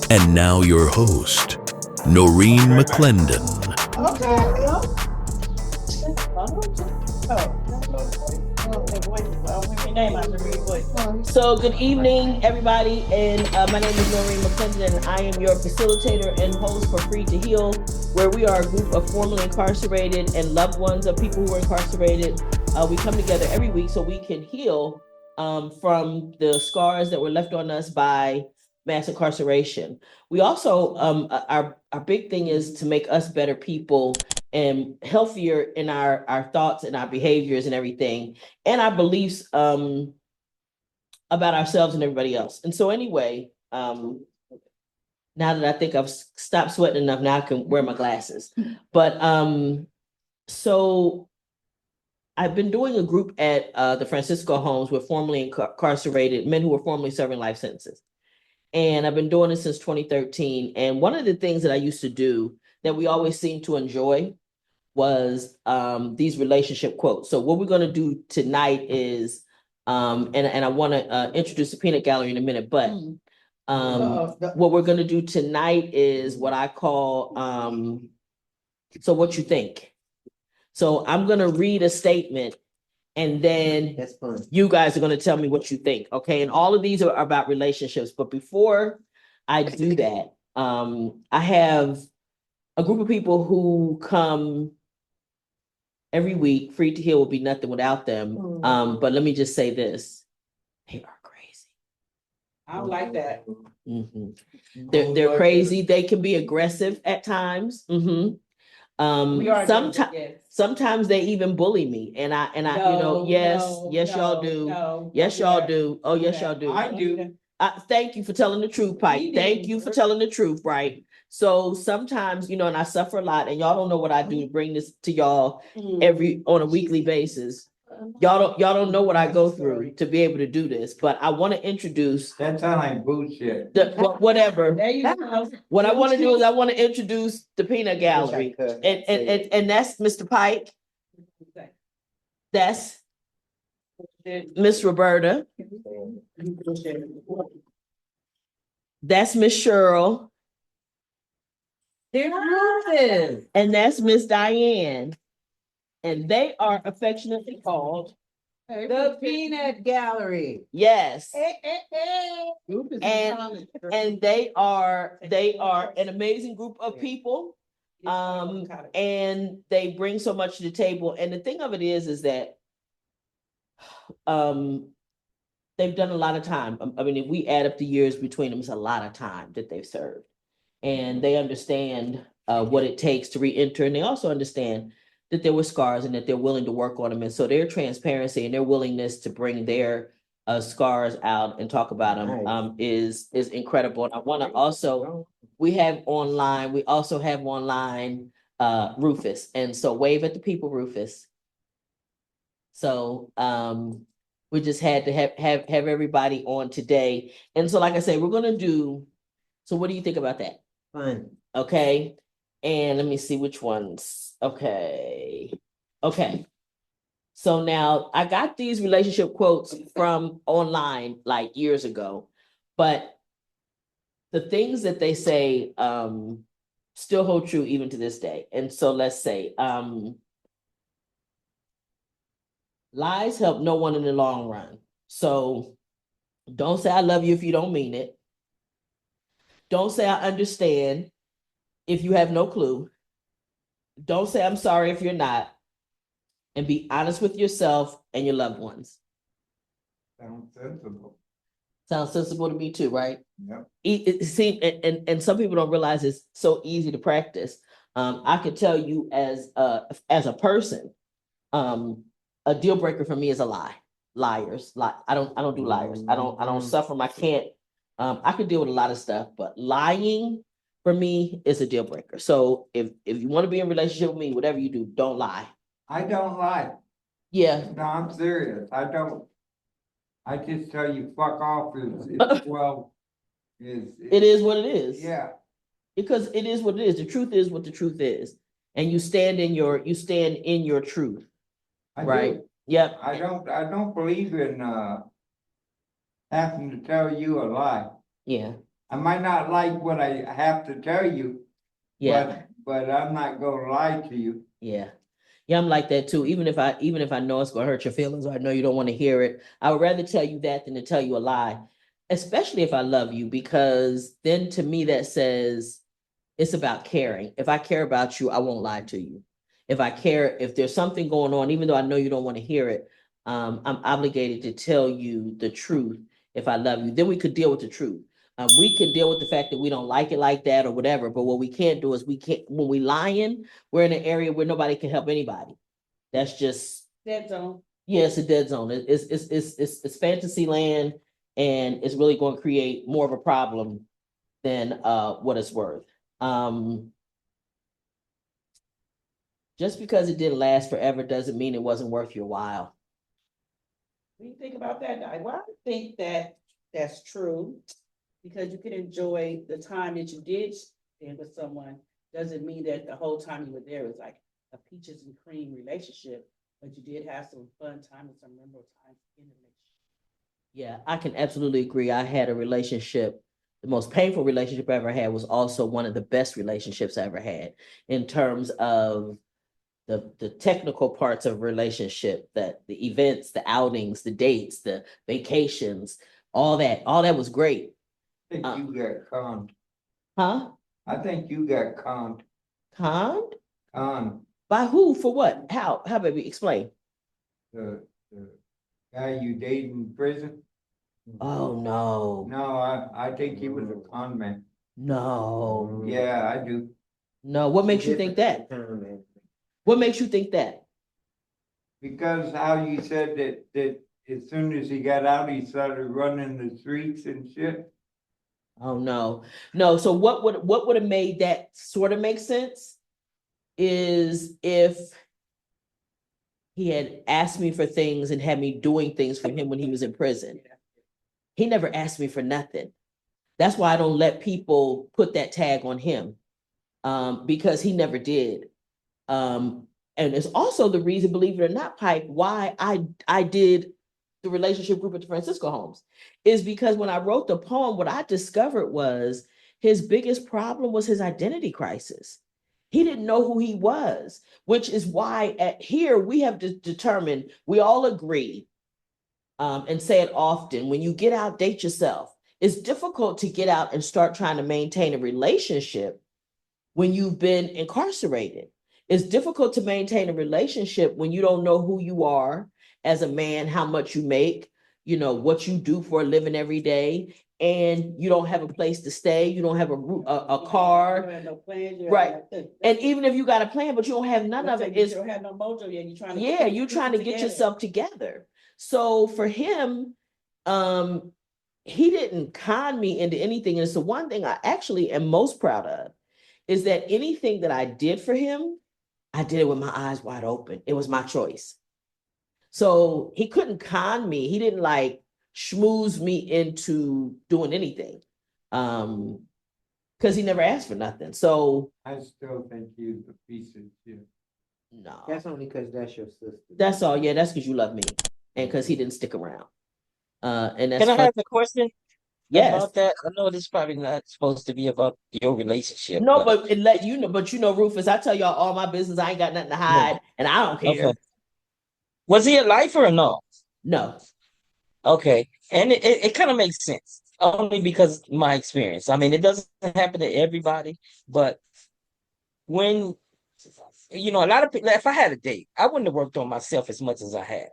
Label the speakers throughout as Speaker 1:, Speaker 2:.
Speaker 1: And now your host, Noreen McClendon.
Speaker 2: Okay. So good evening, everybody, and my name is Noreen McClendon, and I am your facilitator and host for Free to Heal, where we are a group of formerly incarcerated and loved ones of people who are incarcerated. We come together every week so we can heal from the scars that were left on us by mass incarceration. We also, our big thing is to make us better people and healthier in our thoughts and our behaviors and everything, and our beliefs about ourselves and everybody else. And so anyway, now that I think I've stopped sweating enough, now I can wear my glasses. But so I've been doing a group at the Francisco homes with formerly incarcerated men who were formerly serving life sentences. And I've been doing it since 2013. And one of the things that I used to do that we always seemed to enjoy was these relationship quotes. So what we're going to do tonight is, and I want to introduce the peanut gallery in a minute, but what we're going to do tonight is what I call, so what you think. So I'm going to read a statement, and then you guys are going to tell me what you think, okay? And all of these are about relationships. But before I do that, I have a group of people who come every week. Free to Heal will be nothing without them. But let me just say this. They are crazy.
Speaker 3: I don't like that.
Speaker 2: Mm-hmm. They're crazy. They can be aggressive at times. Mm-hmm. Sometimes they even bully me, and I yes, y'all do. Yes, y'all do. Oh, yes, y'all do.
Speaker 3: I do.
Speaker 2: Thank you for telling the truth, Pike. Thank you for telling the truth, right? So sometimes, and I suffer a lot, and y'all don't know what I do to bring this to y'all on a weekly basis. Y'all don't know what I go through to be able to do this, but I want to introduce.
Speaker 3: That sounds like bullshit.
Speaker 2: Whatever.
Speaker 3: There you go.
Speaker 2: What I want to do is I want to introduce the peanut gallery, and that's Mr. Pike. That's Miss Roberta. That's Miss Cheryl. And that's Miss Diane. And they are affectionately called
Speaker 3: The Peanut Gallery.
Speaker 2: Yes. And they are an amazing group of people. And they bring so much to the table. And the thing of it is that they've done a lot of time. I mean, if we add up the years between them, it's a lot of time that they've served. And they understand what it takes to re-enter. And they also understand that there were scars and that they're willing to work on them. And so their transparency and their willingness to bring their scars out and talk about them is incredible. And I want to also, we also have online Rufus. And so wave at the people, Rufus. So we just had to have everybody on today. And so, like I said, we're going to do, so what do you think about that?
Speaker 4: Fine.
Speaker 2: Okay. And let me see which ones. Okay. So now I got these relationship quotes from online like years ago, but the things that they say still hold true even to this day. And so let's say lies help no one in the long run. So don't say I love you if you don't mean it. Don't say I understand if you have no clue. Don't say I'm sorry if you're not. And be honest with yourself and your loved ones.
Speaker 3: Sounds sensible.
Speaker 2: Sounds sensible to me too, right?
Speaker 3: Yep.
Speaker 2: And some people don't realize it's so easy to practice. I could tell you as a person, a deal breaker for me is a lie. Liars. I don't do liars. I don't suffer them. I can't. I could deal with a lot of stuff, but lying for me is a deal breaker. So if you want to be in a relationship with me, whatever you do, don't lie.
Speaker 3: I don't lie.
Speaker 2: Yeah.
Speaker 3: No, I'm serious. I don't. I just tell you, fuck off.
Speaker 2: It is what it is.
Speaker 3: Yeah.
Speaker 2: Because it is what it is. The truth is what the truth is, and you stand in your truth. Right.
Speaker 3: Do.
Speaker 2: Yep.
Speaker 3: I don't believe in having to tell you a lie.
Speaker 2: Yeah.
Speaker 3: I might not like what I have to tell you,
Speaker 2: Yeah,
Speaker 3: but I'm not gonna lie to you.
Speaker 2: yeah. Yeah, I'm like that too. Even if I know it's gonna hurt your feelings or I know you don't want to hear it, I would rather tell you that than to tell you a lie, especially if I love you, because then to me that says it's about caring. If I care about you, I won't lie to you. If I care, if there's something going on, even though I know you don't want to hear it, I'm obligated to tell you the truth if I love you. Then we could deal with the truth. We can deal with the fact that we don't like it like that or whatever. But what we can't do is we can't, when we lying, we're in an area where nobody can help anybody. That's just
Speaker 4: Dead zone.
Speaker 2: yeah, it's a dead zone. It's fantasy land, and it's really going to create more of a problem than what it's worth. Um, just because it didn't last forever doesn't mean it wasn't worth your while.
Speaker 4: When you think about that, well, I think that that's true, because you can enjoy the time that you did spend with someone. Doesn't mean that the whole time you were there was like a peaches and cream relationship, but you did have some fun time and some memorable times in the relationship.
Speaker 2: Yeah, I can absolutely agree. I had a relationship. The most painful relationship I ever had was also one of the best relationships I ever had in terms of the technical parts of relationship, that the events, the outings, the dates, the vacations, all that was great.
Speaker 3: I think you got conned.
Speaker 2: Huh?
Speaker 3: I think you got conned.
Speaker 2: Conned?
Speaker 3: Conned.
Speaker 2: By who? For what? How, baby? Explain.
Speaker 3: The guy you dated in prison.
Speaker 2: Oh no.
Speaker 3: No, I think he was a con man.
Speaker 2: No.
Speaker 3: Yeah, I do.
Speaker 2: No. What makes you think that? What makes you think that?
Speaker 3: Because how you said that as soon as he got out, he started running the streets and shit.
Speaker 2: Oh no. No, so what would have made that sort of make sense is if he had asked me for things and had me doing things for him when he was in prison. He never asked me for nothing. That's why I don't let people put that tag on him, because he never did. And it's also the reason, believe it or not, Pipe, why I did the relationship group at the Francisco Homes, is because when I wrote the poem, what I discovered was his biggest problem was his identity crisis. He didn't know who he was, which is why at here we have determined, we all agree, and say it often, when you get out, date yourself. It's difficult to get out and start trying to maintain a relationship when you've been incarcerated. It's difficult to maintain a relationship when you don't know who you are as a man, how much you make, what you do for a living every day, and you don't have a place to stay. You don't have a car.
Speaker 4: You have no plans, you
Speaker 2: Right.
Speaker 4: have nothing.
Speaker 2: And even if you got a plan, but you don't have none of it,
Speaker 4: You
Speaker 2: is
Speaker 4: don't have no mojo yet. You're trying to
Speaker 2: yeah, you're trying to get
Speaker 4: together.
Speaker 2: yourself together. So for him, he didn't con me into anything. And it's the one thing I actually am most proud of, is that anything that I did for him, I did it with my eyes wide open. It was my choice. So he couldn't con me. He didn't like schmooze me into doing anything. Because he never asked for nothing. So
Speaker 3: I still think he's a piece of shit.
Speaker 2: no.
Speaker 5: That's only because that's your sister.
Speaker 2: That's all. Yeah, that's because you love me. And because he didn't stick around. And that's
Speaker 6: Can I
Speaker 2: fun.
Speaker 6: have a question
Speaker 2: Yes.
Speaker 6: about that? I know this is probably not supposed to be about your relationship,
Speaker 2: No,
Speaker 6: but
Speaker 2: but it let you know, Rufus, I tell y'all all my business. I ain't got nothing to hide, and I don't care.
Speaker 6: okay. Was he a lifer or no?
Speaker 2: No.
Speaker 6: Okay. And it kind of makes sense only because of my experience. I mean, it doesn't happen to everybody, but when, a lot of people, if I had a date, I wouldn't have worked on myself as much as I have.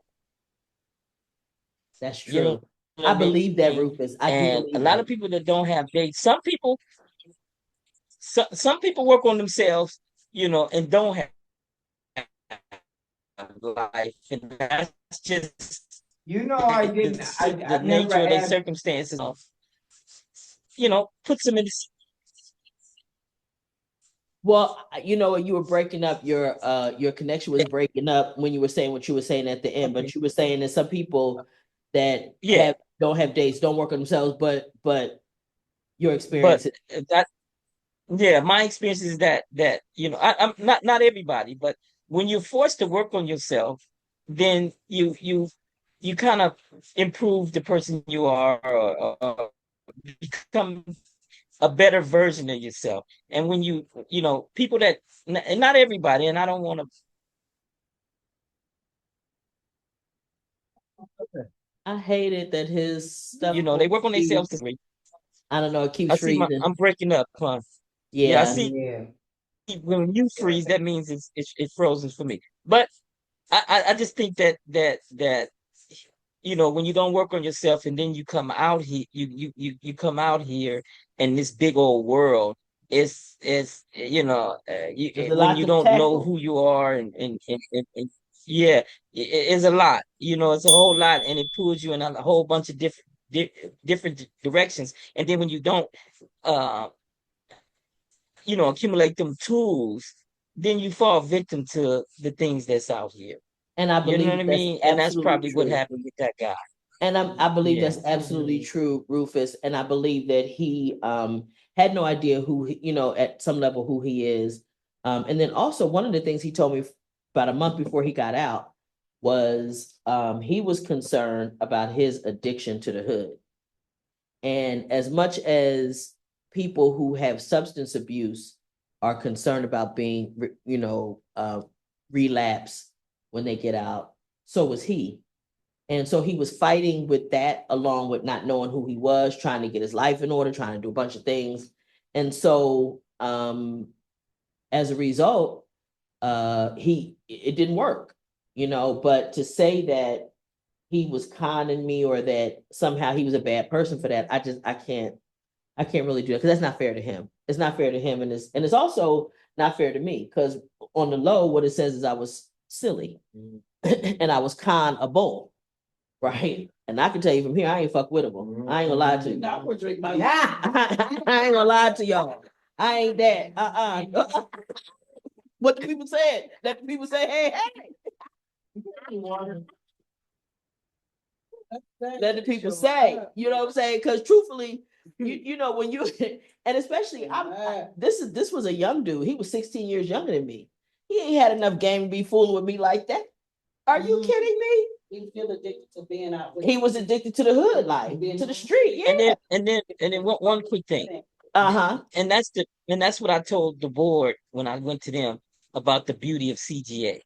Speaker 2: That's true.
Speaker 6: You know what
Speaker 2: I believe that, Rufus. I do
Speaker 6: And
Speaker 2: believe
Speaker 6: a lot
Speaker 2: that.
Speaker 6: of people that don't have dates, some people work on themselves, and don't have life, and that's just
Speaker 3: I didn't.
Speaker 6: the
Speaker 3: I never
Speaker 6: nature of their
Speaker 3: had.
Speaker 6: circumstances. Puts them in this.
Speaker 2: Well, you were breaking up, your connection was breaking up when you were saying what you were saying at the end, but you were saying that some people that
Speaker 6: Yeah,
Speaker 2: don't have dates, don't work on themselves, but your
Speaker 6: but
Speaker 2: experience.
Speaker 6: that my experience is I'm not everybody, but when you're forced to work on yourself, then you kind of improve the person you are, or become a better version of yourself. And when you know, people that, and not everybody, and I don't want to,
Speaker 2: I hated that his stuff.
Speaker 6: you know, they work on themselves.
Speaker 2: I don't know. It keeps
Speaker 6: I see
Speaker 2: freezing.
Speaker 6: I'm breaking up, Clun. Yeah, I
Speaker 2: Yeah.
Speaker 6: see
Speaker 3: Yeah.
Speaker 6: when you freeze, that means it's frozen for me. But I just think that you know, when you don't work on yourself and then you come out here, you come out here in this big old world. It's you know,
Speaker 2: There's a
Speaker 6: when
Speaker 2: lot
Speaker 6: you
Speaker 2: to
Speaker 6: don't know
Speaker 2: tackle.
Speaker 6: who you are and yeah, it's a lot. You know, it's a whole lot, and it pulls you in a whole bunch of different directions. And then when you don't, uh, you know, accumulate them tools, then you fall victim to the things that's out here.
Speaker 2: And I
Speaker 6: You know what
Speaker 2: believe
Speaker 6: I
Speaker 2: that's
Speaker 6: mean? And that's
Speaker 2: absolutely
Speaker 6: probably what
Speaker 2: true.
Speaker 6: happened with that guy.
Speaker 2: And I believe
Speaker 6: Yeah.
Speaker 2: that's absolutely true, Rufus. And I believe that he had no idea who you know, at some level who he is. And then also one of the things he told me about a month before he got out was he was concerned about his addiction to the hood. And as much as people who have substance abuse are concerned about being, you know, relapse when they get out, so was he. And so he was fighting with that, along with not knowing who he was, trying to get his life in order, trying to do a bunch of things. And so as a result, it didn't work, you know. But to say that he was conning me or that somehow he was a bad person for that, I can't really do that, because that's not fair to him. It's not fair to him, and it's also not fair to me, because on the low, what it says is I was silly and I was con-able. Right. And I can tell you from here, I ain't fuck with him. I ain't gonna lie to you.
Speaker 4: Now we're drinking my.
Speaker 2: I ain't gonna lie to y'all. I ain't that. What the people said. That the people say, hey, hey. Let the people say, you know what I'm saying? Because truthfully, you know, when you and especially this was a young dude. He was 16 years younger than me. He ain't had enough game to be fooling with me like that. Are you kidding me?
Speaker 4: He feel addicted to being out.
Speaker 2: He was addicted to the hood life, to the street. Yeah.
Speaker 6: And then one quick thing.
Speaker 2: Uh-huh.
Speaker 6: And that's what I told the board when I went to them about the beauty of CGA.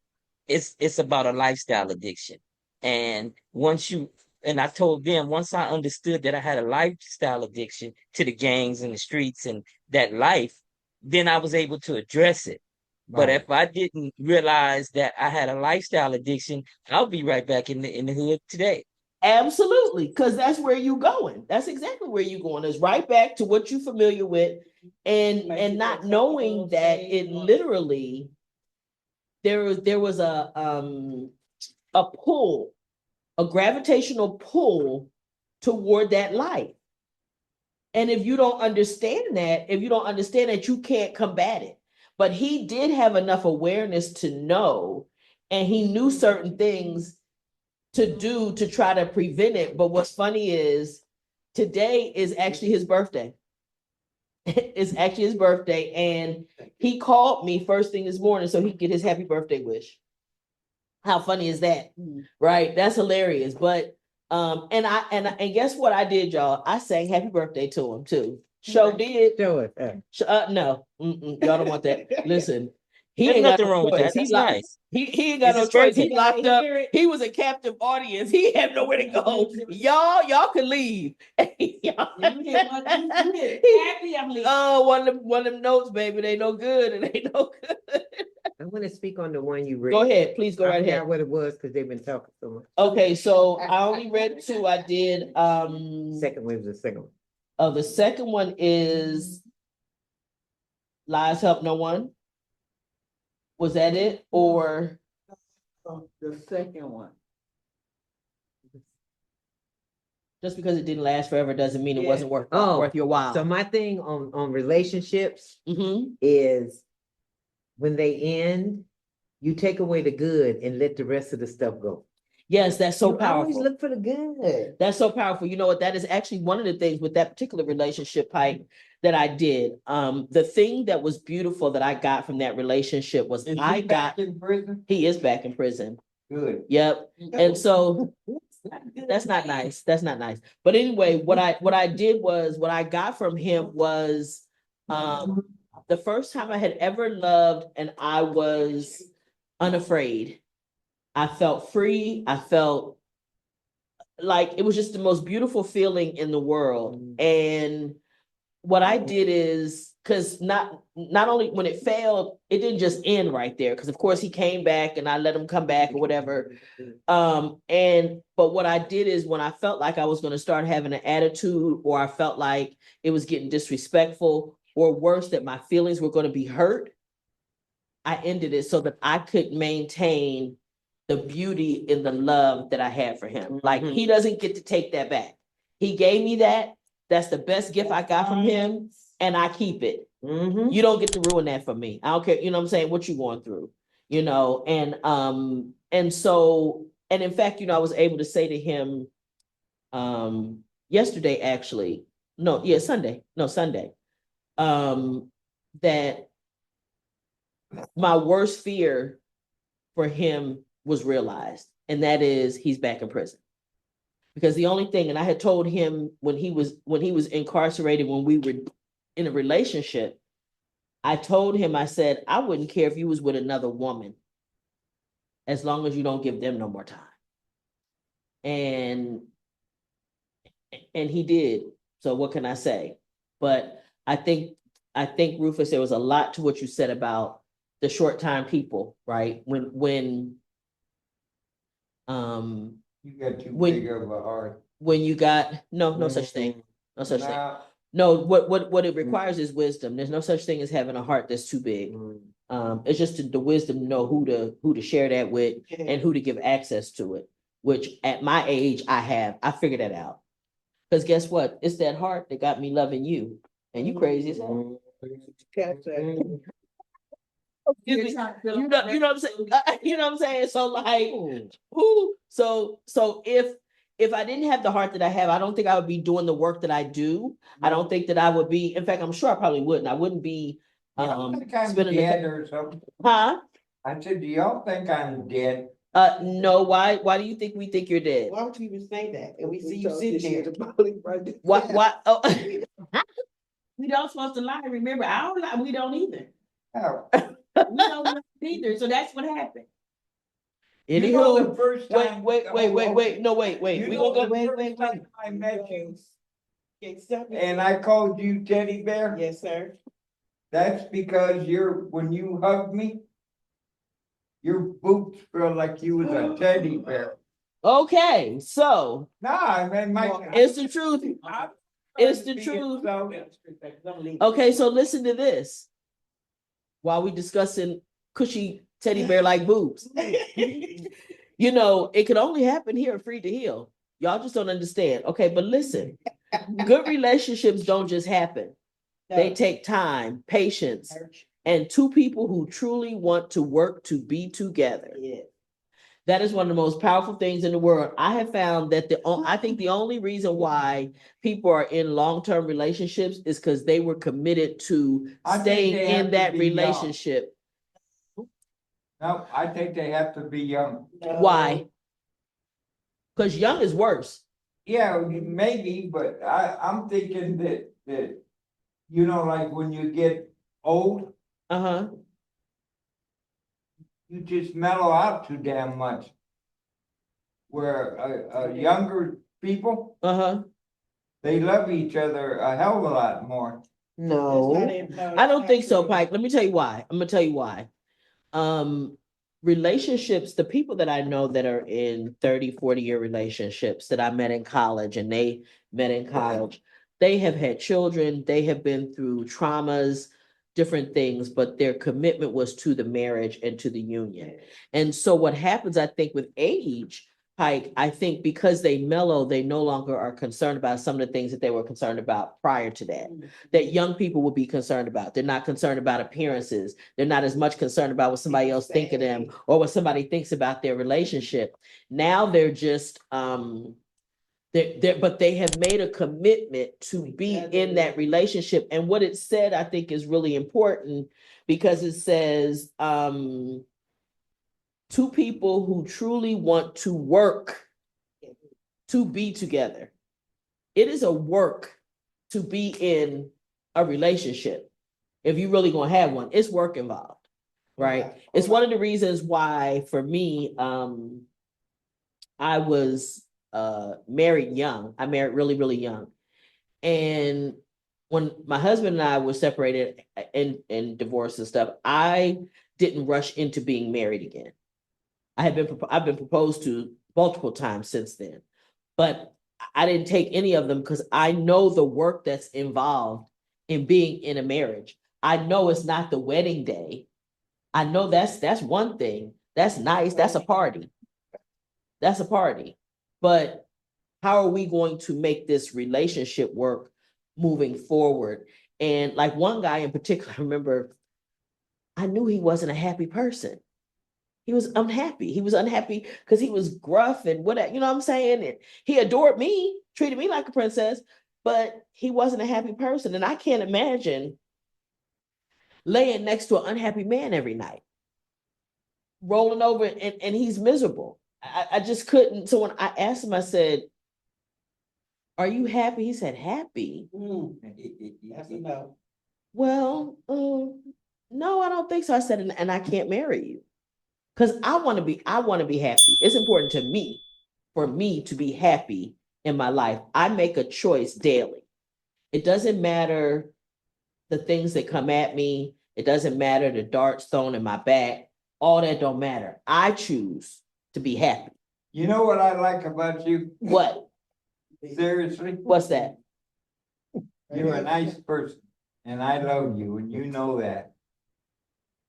Speaker 6: It's about a lifestyle addiction. And I told them, once I understood that I had a lifestyle addiction to the gangs and the streets and that life, then I was able to address it. But if I didn't realize that I had a lifestyle addiction, I'll be right back in the hood today.
Speaker 2: Absolutely, because that's where you're going. That's exactly where you're going. Is right back to what you're familiar with, and not knowing that it literally there was a pull, a gravitational pull toward that life. And if you don't understand that, you can't combat it. But he did have enough awareness to know, and he knew certain things to do to try to prevent it. But what's funny is today is actually his birthday. It's actually his birthday, and he called me first thing this morning so he could get his happy birthday wish. How funny is that? Right? That's hilarious. But and guess what I did, y'all? I sang happy birthday to him too. Show did.
Speaker 3: Show it.
Speaker 2: No, y'all don't want that. Listen, he
Speaker 6: There's
Speaker 2: ain't got
Speaker 6: nothing
Speaker 2: no
Speaker 6: wrong with
Speaker 2: choice.
Speaker 6: that. That's nice.
Speaker 2: He ain't got
Speaker 6: It's
Speaker 2: no
Speaker 6: his
Speaker 2: choice. He
Speaker 6: birthday.
Speaker 2: locked up. He was a captive audience. He had nowhere to go. Y'all can leave. Oh, one of them notes, baby. They no good. And they no good.
Speaker 5: I want to speak on the one you read.
Speaker 2: Go ahead, please go
Speaker 5: I
Speaker 2: right
Speaker 5: forgot
Speaker 2: ahead.
Speaker 5: what it was because they've been talking so much.
Speaker 2: Okay, so I only read two. I did
Speaker 5: Second one was the second one.
Speaker 2: oh, the second one is Lies Help No One. Was that it? Or
Speaker 3: The second one.
Speaker 2: just because it didn't last forever doesn't mean it
Speaker 3: Yeah.
Speaker 2: wasn't worth
Speaker 5: Oh,
Speaker 2: worth your while.
Speaker 5: So my thing on relationships
Speaker 2: Mm-hmm.
Speaker 5: is when they end, you take away the good and let the rest of the stuff go.
Speaker 2: Yes, that's so
Speaker 5: You
Speaker 2: powerful.
Speaker 5: always look for the good.
Speaker 2: That's so powerful. You know what? That is actually one of the things with that particular relationship, Pike, that I did. The thing that was beautiful that I got from that relationship was
Speaker 3: Is he back in prison?
Speaker 2: he is back in prison.
Speaker 3: Good.
Speaker 2: Yep. And so That's not nice. That's not nice. But anyway, what I did was what I got from him was the first time I had ever loved and I was unafraid. I felt free. I felt like it was just the most beautiful feeling in the world. And what I did is because not only when it failed, it didn't just end right there. Because of course he came back and I let him come back or whatever. But what I did is when I felt like I was going to start having an attitude, or I felt like it was getting disrespectful, or worse, that my feelings were going to be hurt, I ended it so that I could maintain the beauty in the love that I had for him. Like he doesn't get to take that back. He gave me that. That's the best gift I got from him, and I keep it. You don't get to ruin that for me. I don't care, you know what I'm saying, what you going through, you know, and so, and in fact, you know, I was able to say to him yesterday, actually, Sunday, that my worst fear for him was realized, and that is he's back in prison. Because the only thing, and I had told him when he was incarcerated, when we were in a relationship, I told him, I said, I wouldn't care if you was with another woman, as long as you don't give them no more time. And he did. So what can I say? But I think Rufus, there was a lot to what you said about the short time people, right? When
Speaker 3: You got too
Speaker 2: when-
Speaker 3: big of a heart.
Speaker 2: when you got no such thing. No such thing.
Speaker 3: Now,
Speaker 2: No, what it requires is wisdom. There's no such thing as having a heart that's too big. It's just the wisdom to know who to share that with and who to give access to it, which at my age I figured that out. Because guess what? It's that heart that got me loving you. And you crazy as hell. You know what I'm saying? You know what I'm saying? So like, so if I didn't have the heart that I have, I don't think I would be doing the work that I do. I don't think that I would be, in fact, I'm sure I probably wouldn't. I wouldn't be
Speaker 3: think I'm
Speaker 2: spending
Speaker 3: dead or something.
Speaker 2: Huh?
Speaker 3: I said, do y'all think I'm dead?
Speaker 2: No, why do you think we think you're dead?
Speaker 7: Why don't you even say that? And we see you sitting there.
Speaker 2: Why oh
Speaker 4: We don't supposed to lie. Remember, I don't lie. We don't either.
Speaker 3: Oh.
Speaker 4: We don't lie either. So that's what happened.
Speaker 3: You know
Speaker 2: anywho,
Speaker 3: the first time.
Speaker 2: wait. No, wait.
Speaker 3: You
Speaker 2: We
Speaker 3: know
Speaker 2: gonna
Speaker 3: the
Speaker 2: go.
Speaker 3: first time I met you
Speaker 7: Okay, stop it.
Speaker 3: and I called you teddy bear?
Speaker 7: Yes, sir.
Speaker 3: That's because when you hugged me, your boots felt like you was a teddy bear.
Speaker 2: Okay, so
Speaker 3: Nah, I mean,
Speaker 2: it's the truth. It's the truth. Okay, so listen to this. While we discussing cushy teddy bear like boobs, you know, it can only happen here at Free to Heal. Y'all just don't understand. Okay, but listen, good relationships don't just happen. They take time, patience, and two people who truly want to work to be together.
Speaker 7: Yeah.
Speaker 2: That is one of the most powerful things in the world. I have found that I think the only reason why people are in long-term relationships is because they were committed to staying in that relationship.
Speaker 3: No, I think they have to be young.
Speaker 2: Why? Because young is worse.
Speaker 3: Yeah, maybe, but I'm thinking that, you know, like when you get old,
Speaker 2: Uh-huh.
Speaker 3: you just mellow out too damn much. Where younger people,
Speaker 2: Uh-huh.
Speaker 3: they love each other a hell of a lot more.
Speaker 5: No,
Speaker 2: I don't think so, Pike. Let me tell you why. I'm gonna tell you why. Relationships, the people that I know that are in 30, 40-year relationships that I met in college and they met in college, they have had children, they have been through traumas, different things, but their commitment was to the marriage and to the union. And so what happens, I think, with age, Pike, I think because they mellow, they no longer are concerned about some of the things that they were concerned about prior to that, that young people will be concerned about. They're not concerned about appearances. They're not as much concerned about what somebody else thinks of them or what somebody thinks about their relationship. Now they're just, but they have made a commitment to be in that relationship. And what it said, I think, is really important because it says, two people who truly want to work to be together. It is a work to be in a relationship. If you really gonna have one, it's work involved, right?
Speaker 7: Okay.
Speaker 2: It's one of the reasons why, for me, I was married young. I married really, really young. And when my husband and I were separated and divorced and stuff, I didn't rush into being married again. I've been proposed to multiple times since then, but I didn't take any of them because I know the work that's involved in being in a marriage. I know it's not the wedding day. I know that's one thing. That's nice. That's a party. That's a party. But how are we going to make this relationship work moving forward? And like one guy in particular, I remember, I knew he wasn't a happy person. He was unhappy. He was unhappy because he was gruff and whatever, you know what I'm saying? And he adored me, treated me like a princess, but he wasn't a happy person. And I can't imagine laying next to an unhappy man every night, rolling over and he's miserable. I just couldn't. So when I asked him, I said, "Are you happy?" He said, "Happy."
Speaker 4: That's a no.
Speaker 2: Well, no, I don't think so. I said, and I can't marry you. Because I want to be happy. It's important to me for me to be happy in my life. I make a choice daily. It doesn't matter the things that come at me. It doesn't matter the darts thrown in my back. All that don't matter. I choose to be happy.
Speaker 3: You know what I like about you?
Speaker 2: What?
Speaker 3: Seriously?
Speaker 2: What's that?
Speaker 3: You're a nice person and I love you and you know that.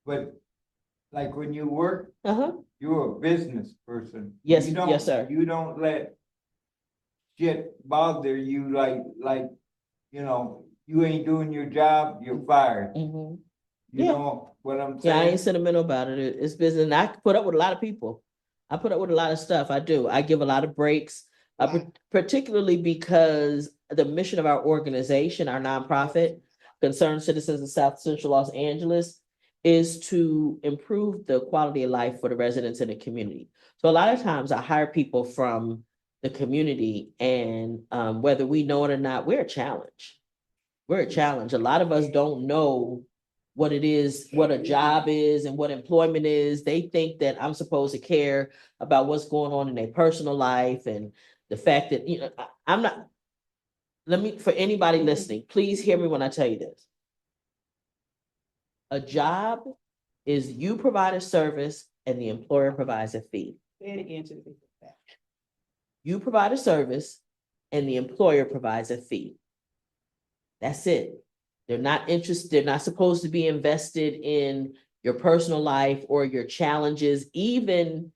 Speaker 3: But like when you work,
Speaker 2: Uh-huh.
Speaker 3: you're a business person.
Speaker 2: Yes,
Speaker 3: You don't-
Speaker 2: yes, sir.
Speaker 3: You don't let shit bother you like, you know, you ain't doing your job, you're fired.
Speaker 2: Mm-hmm.
Speaker 3: You
Speaker 2: Yeah.
Speaker 3: know what I'm
Speaker 2: Yeah, I
Speaker 3: saying?
Speaker 2: ain't sentimental about it. It's business. And I put up with a lot of people. I put up with a lot of stuff. I do. I give a lot of breaks, particularly because the mission of our organization, our nonprofit, Concerned Citizens of South Central Los Angeles, is to improve the quality of life for the residents in the community. So a lot of times I hire people from the community, and whether we know it or not, we're a challenge. We're a challenge. A lot of us don't know what it is, what a job is and what employment is. They think that I'm supposed to care about what's going on in their personal life and the fact that, you know, I'm not, for anybody listening, please hear me when I tell you this. A job is you provide a service and the employer provides a fee.
Speaker 4: Say it again to the people.
Speaker 2: You provide a service and the employer provides a fee. That's it. They're not interested, they're not supposed to be invested in your personal life or your challenges, even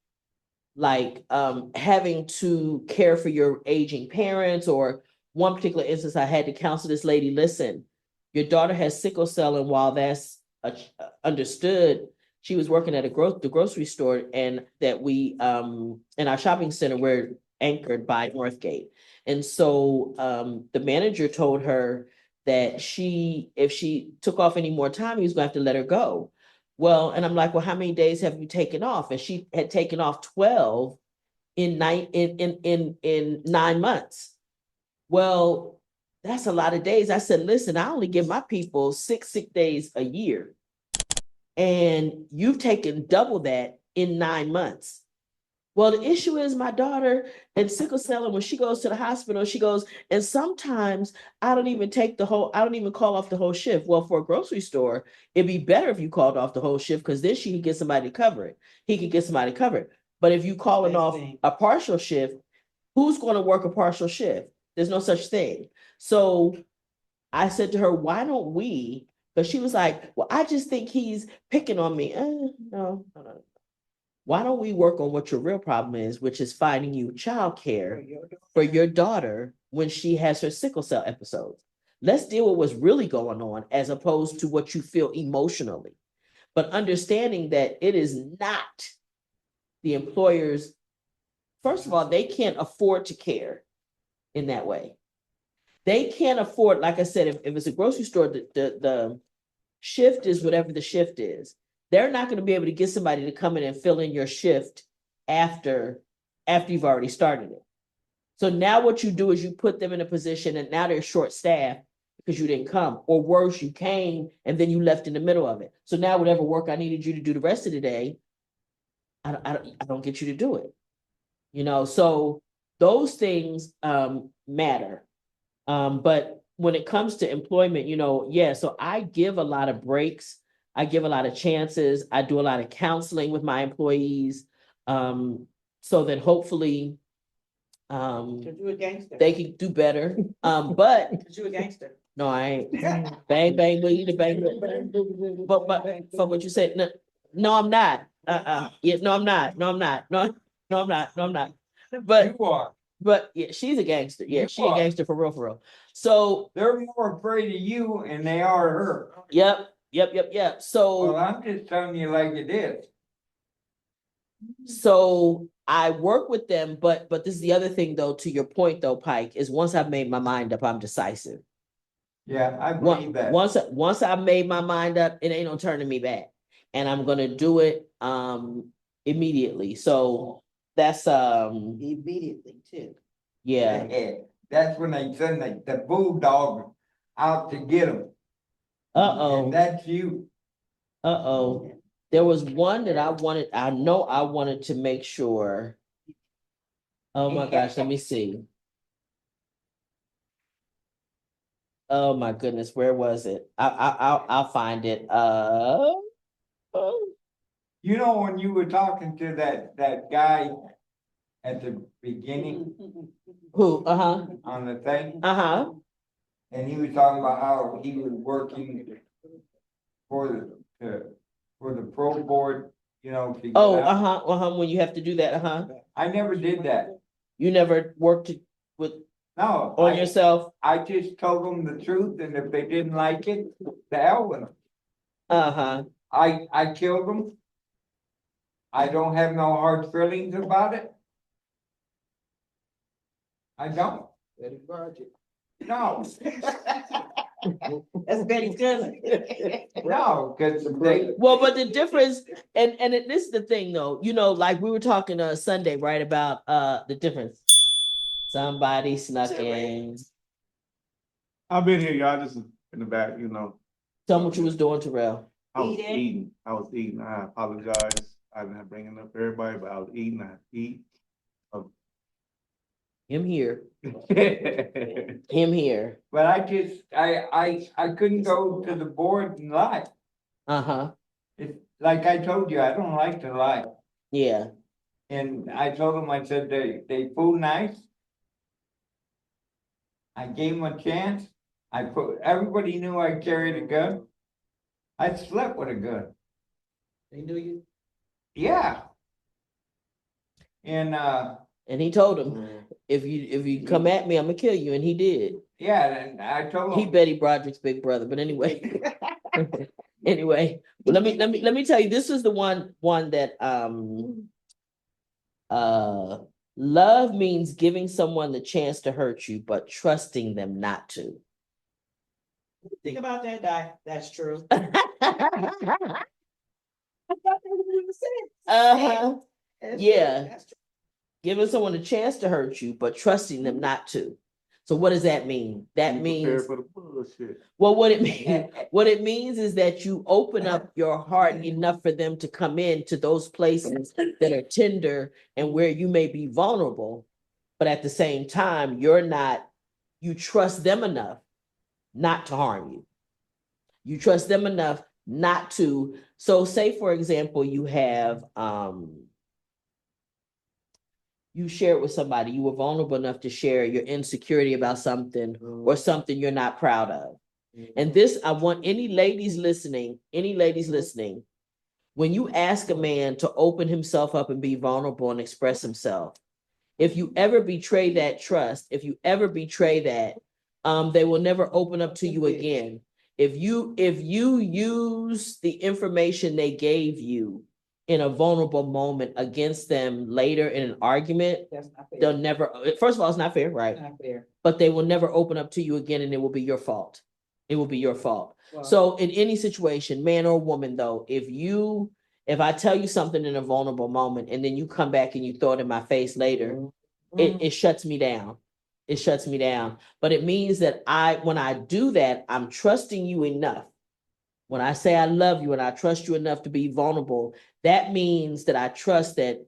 Speaker 2: like having to care for your aging parents. Or one particular instance, I had to counsel this lady, listen, your daughter has sickle cell, and while that's understood, she was working at the grocery store, and that we in our shopping center, we're anchored by Northgate. And so the manager told her that if she took off any more time, he was gonna have to let her go. Well, and I'm like, well, how many days have you taken off? And she had taken off 12 in 9 months. Well, that's a lot of days. I said, listen, I only give my people 6 sick days a year. And you've taken double that in 9 months. Well, the issue is my daughter and sickle cell, and when she goes to the hospital, she goes, and sometimes I don't even call off the whole shift. Well, for a grocery store, it'd be better if you called off the whole shift, because then she could get somebody to cover it. He could get somebody to cover it. But if you calling off a partial shift, who's going to work a partial shift? There's no such thing. So I said to her, why don't we? Because she was like, well, I just think he's picking on me. No. Why don't we work on what your real problem is, which is finding you childcare for your daughter when she has her sickle cell episodes? Let's deal with what's really going on as opposed to what you feel emotionally. But understanding that it is not the employer's, first of all, they can't afford to care in that way. They can't afford, like I said, if it's a grocery store, the shift is whatever the shift is. They're not going to be able to get somebody to come in and fill in your shift after you've already started it. So now what you do is you put them in a position and now they're short staffed because you didn't come, or worse, you came and then you left in the middle of it. So now whatever work I needed you to do the rest of the day, I don't get you to do it. You know, so those things matter. But when it comes to employment, you know, yeah, so I give a lot of breaks. I give a lot of chances. I do a lot of counseling with my employees, so that hopefully
Speaker 4: Cause you a gangster.
Speaker 2: they can do better. But
Speaker 4: Cause you a gangster.
Speaker 2: no, I ain't. Bang, bang, boogie, the bang, bang. But for what you said, no, I'm not. Yeah, no, I'm not. No, I'm not. No, no, I'm not. No, I'm not. But
Speaker 3: You are.
Speaker 2: yeah, she's a gangster. Yeah,
Speaker 3: You
Speaker 2: she a
Speaker 3: are.
Speaker 2: gangster for real, for real. So
Speaker 3: They're more afraid of you and they are her.
Speaker 2: yep.
Speaker 3: Well,
Speaker 2: So
Speaker 3: I'm just telling you like it is.
Speaker 2: I work with them, but this is the other thing though, to your point though, Pike, is once I've made my mind up, I'm decisive.
Speaker 3: Yeah, I believe that.
Speaker 2: Once I've made my mind up, it ain't no turning me back. And I'm gonna do it immediately. So that's
Speaker 7: Immediately too.
Speaker 2: yeah.
Speaker 3: That's when they send the bulldog out to get them.
Speaker 2: Uh-oh.
Speaker 3: And that's you.
Speaker 2: Uh-oh. There was one that I know I wanted to make sure. Oh my gosh, let me see. Oh my goodness, where was it? I'll find it.
Speaker 3: You know, when you were talking to that guy at the beginning
Speaker 2: Who? Uh-huh.
Speaker 3: on the thing,
Speaker 2: Uh-huh.
Speaker 3: and he was talking about how he was working for the pro board, you know, to get
Speaker 2: Oh,
Speaker 3: out.
Speaker 2: uh-huh. When you have to do that, uh-huh.
Speaker 3: I never did that.
Speaker 2: You never worked with
Speaker 3: No,
Speaker 2: on yourself.
Speaker 3: I just told them the truth, and if they didn't like it, the hell with them.
Speaker 2: Uh-huh.
Speaker 3: I killed them. I don't have no hard feelings about it. I don't. No,
Speaker 7: That's Betty's cousin.
Speaker 3: no, because they,
Speaker 2: Well, but the difference, and this is the thing though, you know, like we were talking Sunday, right, about the difference. Somebody snuck in.
Speaker 8: I've been here, y'all, just in the back, you know.
Speaker 2: Tell me what you was doing, Terrell.
Speaker 8: I was
Speaker 7: Eating.
Speaker 8: eating. I was eating. I apologize. I didn't have bringing up everybody, but I was eating. I had to eat.
Speaker 2: Him here.
Speaker 3: but
Speaker 2: Him here.
Speaker 3: I just, I couldn't go to the board and lie.
Speaker 2: Uh-huh.
Speaker 3: It's like I told you, I don't like to lie.
Speaker 2: Yeah.
Speaker 3: And I told them, I said, they fool nice. I gave them a chance. Everybody knew I carried a gun. I slept with a gun.
Speaker 7: They knew you.
Speaker 3: Yeah. And
Speaker 2: And he told him, if you come at me, I'm gonna kill you. And he did.
Speaker 3: yeah, and I told
Speaker 2: He
Speaker 3: them,
Speaker 2: Betty Broderick's big brother. But anyway. Anyway, let me tell you, this is the one that love means giving someone the chance to hurt you, but trusting them not to.
Speaker 4: Think about that, Di. That's true.
Speaker 2: Uh-huh. Yeah.
Speaker 4: That's true.
Speaker 2: Giving someone a chance to hurt you, but trusting them not to. So what does that mean? That
Speaker 8: Be
Speaker 2: means,
Speaker 8: prepared for the bullshit.
Speaker 2: well, what it means is that you open up your heart enough for them to come in to those places that are tender and where you may be vulnerable, but at the same time, you trust them enough not to harm you. You trust them enough not to. So say, for example, you have, you share it with somebody, you were vulnerable enough to share your insecurity about something or something you're not proud of. And this, I want any ladies listening, when you ask a man to open himself up and be vulnerable and express himself, if you ever betray that trust, if you ever betray that, they will never open up to you again. If you use the information they gave you in a vulnerable moment against them later in an argument,
Speaker 7: That's not fair.
Speaker 2: they'll never, first of all, it's not fair, right?
Speaker 7: Not fair.
Speaker 2: But they will never open up to you again and it will be your fault. It will be your fault.
Speaker 7: Wow.
Speaker 2: So in any situation, man or woman though, if I tell you something in a vulnerable moment and then you come back and you throw it in my face later, it shuts me down. It shuts me down. But it means that when I do that, I'm trusting you enough. When I say I love you and I trust you enough to be vulnerable, that means that I trust that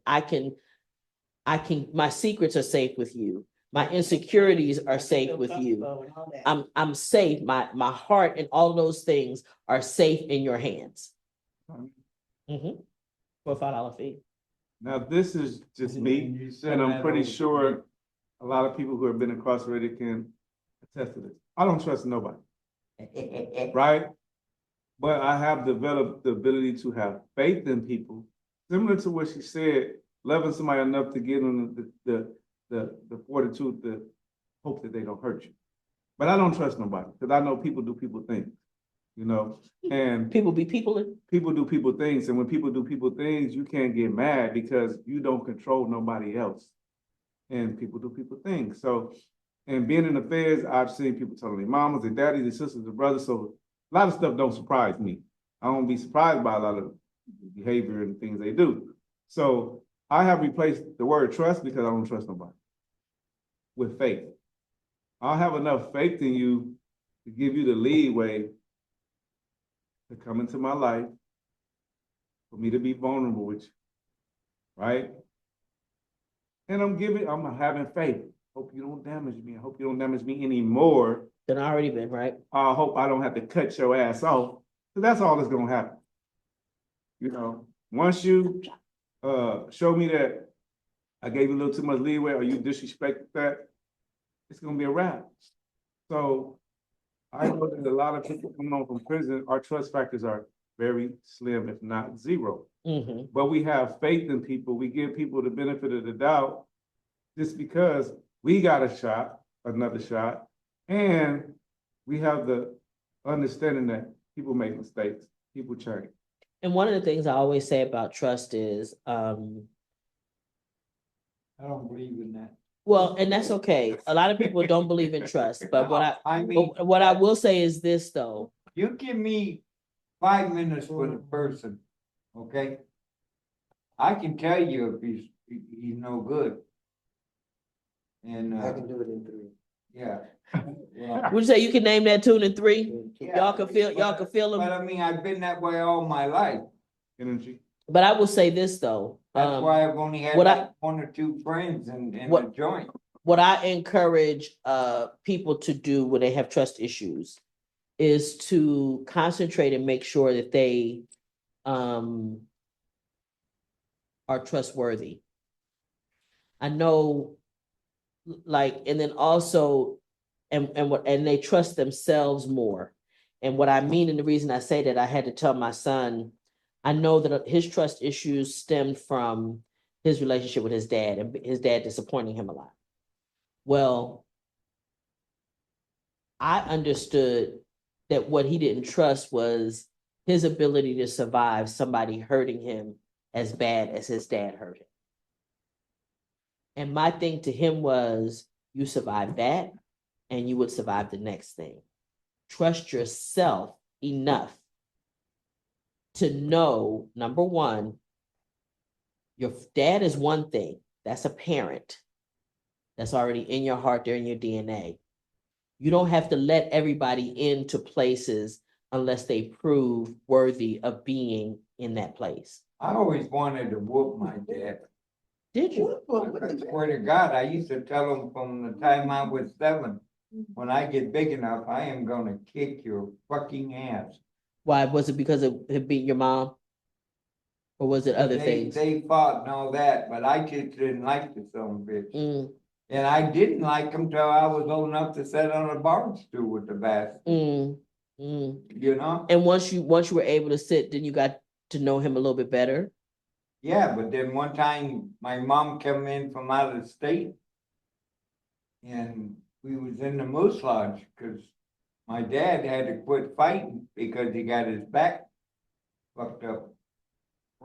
Speaker 2: my secrets are safe with you. My insecurities are safe with you. I'm safe. My heart and all those things are safe in your hands. Mm-hmm. For $5 fee.
Speaker 8: Now, this is just me, and I'm pretty sure a lot of people who have been incarcerated can attest to this. I don't trust nobody, right? But I have developed the ability to have faith in people, similar to what she said, loving somebody enough to give them the fortitude to hope that they don't hurt you. But I don't trust nobody because I know people do people things, you know, and
Speaker 2: People be peopling.
Speaker 8: people do people things. And when people do people things, you can't get mad because you don't control nobody else. And people do people things. So, and being in the feds, I've seen people telling their mamas, their daddies, their sisters, their brothers. So a lot of stuff don't surprise me. I don't be surprised by a lot of behavior and things they do. So I have replaced the word trust because I don't trust nobody with faith. I'll have enough faith in you to give you the leeway to come into my life, for me to be vulnerable with you, right? And I'm having faith. Hope you don't damage me. I hope you don't damage me anymore.
Speaker 2: Than already been, right?
Speaker 8: I hope I don't have to cut your ass off. So that's all that's gonna happen. You know, once you show me that I gave you a little too much leeway or you disrespected that, it's gonna be a wrap. So I know that a lot of people coming home from prison, our trust factors are very slim, if not zero.
Speaker 2: Mm-hmm.
Speaker 8: But we have faith in people. We give people the benefit of the doubt just because we got another shot, and we have the understanding that people make mistakes, people change.
Speaker 2: And one of the things I always say about trust is,
Speaker 3: I don't believe in that.
Speaker 2: well, and that's okay. A lot of people don't believe in trust, but what I will say is this though.
Speaker 3: You give me 5 minutes with a person, okay? I can tell you if he's no good. And
Speaker 5: I can do it in 3.
Speaker 3: yeah. Well,
Speaker 2: Would you say you can name that 2 and 3?
Speaker 3: yeah,
Speaker 2: Y'all can feel
Speaker 3: But
Speaker 2: them.
Speaker 3: I mean, I've been that way all my life.
Speaker 8: Energy.
Speaker 2: But I will say this though.
Speaker 3: That's why I've only had
Speaker 2: what
Speaker 3: like 1 or 2 friends in the joint.
Speaker 2: What I encourage people to do when they have trust issues is to concentrate and make sure that they are trustworthy. I know, like, and then also, and they trust themselves more. And what I mean, and the reason I say that, I had to tell my son, I know that his trust issues stemmed from his relationship with his dad and his dad disappointing him a lot. Well, I understood that what he didn't trust was his ability to survive somebody hurting him as bad as his dad hurt him. And my thing to him was, you survive that and you would survive the next thing. Trust yourself enough to know, number one, your dad is one thing. That's a parent. That's already in your heart, they're in your DNA. You don't have to let everybody into places unless they prove worthy of being in that place.
Speaker 3: I always wanted to whoop my dad.
Speaker 2: Did you?
Speaker 3: I swear to God, I used to tell him from the time I was 7, when I get big enough, I am gonna kick your fucking ass.
Speaker 2: Why? Was it because of him beating your mom? Or was it other things?
Speaker 3: They fought and all that, but I just didn't like the son of a bitch.
Speaker 2: Mm,
Speaker 3: And I didn't like him till I was old enough to sit on a bar stool with the bastard.
Speaker 2: mm.
Speaker 3: You know?
Speaker 2: And once you were able to sit, then you got to know him a little bit better.
Speaker 3: Yeah, but then one time my mom came in from out of the state, and we was in the Moose Lodge because my dad had to quit fighting because he got his back fucked up.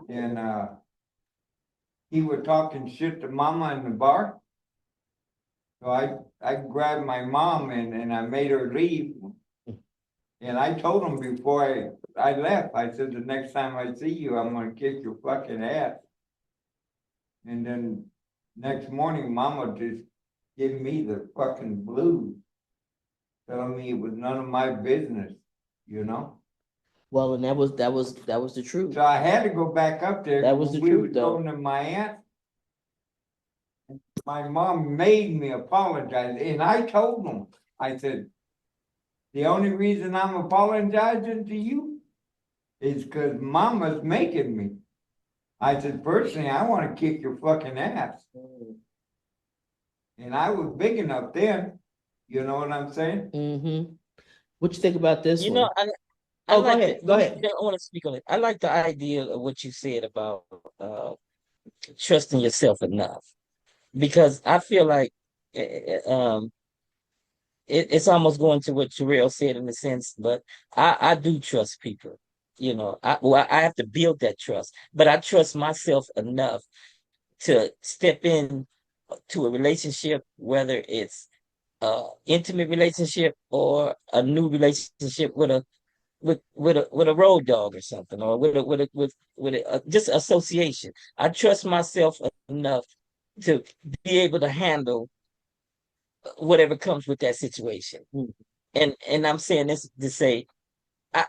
Speaker 3: And he was talking shit to mama in the bar. So I grabbed my mom and I made her leave. And I told him before I left, I said, the next time I see you, I'm gonna kick your fucking ass. And then next morning, mama just gave me the fucking blues. Telling me it was none of my business, you know?
Speaker 2: Well, and that was the truth.
Speaker 3: So I had to go back up there.
Speaker 2: That was the
Speaker 3: We were
Speaker 2: truth, though.
Speaker 3: talking to my aunt. My mom made me apologize, and I told them, I said, the only reason I'm apologizing to you is because mama's making me. I said, personally, I want to kick your fucking ass. And I was big enough then, you know what I'm saying?
Speaker 2: Mm-hmm. What you think about this
Speaker 6: You
Speaker 2: one?
Speaker 6: know, I
Speaker 2: Oh, go
Speaker 6: like
Speaker 2: ahead.
Speaker 6: it.
Speaker 2: Go ahead.
Speaker 6: I want to speak on it. I like the idea of what you said about trusting yourself enough, because I feel like it's almost going to what Terrell said in a sense, but I do trust people. You know, I have to build that trust, but I trust myself enough to step in to a relationship, whether it's intimate relationship or a new relationship with a with a road dog or something, or just association. I trust myself enough to be able to handle whatever comes with that situation.
Speaker 2: Mm.
Speaker 6: And I'm saying this to say, I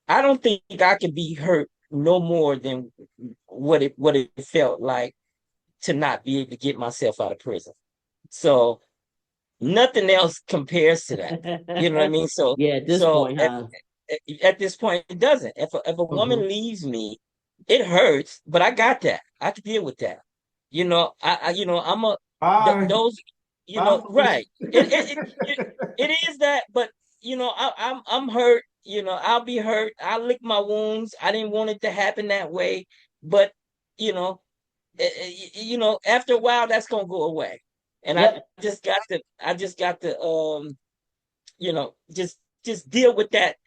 Speaker 6: I don't think I can be hurt no more than what it felt like to not be able to get myself out of prison. So nothing else compares to that. You know what I mean? So
Speaker 2: Yeah, at this
Speaker 6: so
Speaker 2: point,
Speaker 6: at,
Speaker 2: huh?
Speaker 6: at this point it doesn't. If a
Speaker 2: Mm-hmm.
Speaker 6: woman leaves me, it hurts, but I got that. I can deal with that. You know, I you know, I'm a
Speaker 8: Bye.
Speaker 6: those, you
Speaker 8: Bye.
Speaker 6: know, right. It is that, but you know, I'm hurt. You know, I'll be hurt. I lick my wounds. I didn't want it to happen that way, but you know, after a while, that's gonna go away. And I
Speaker 2: Yep.
Speaker 6: just got to, just deal with that,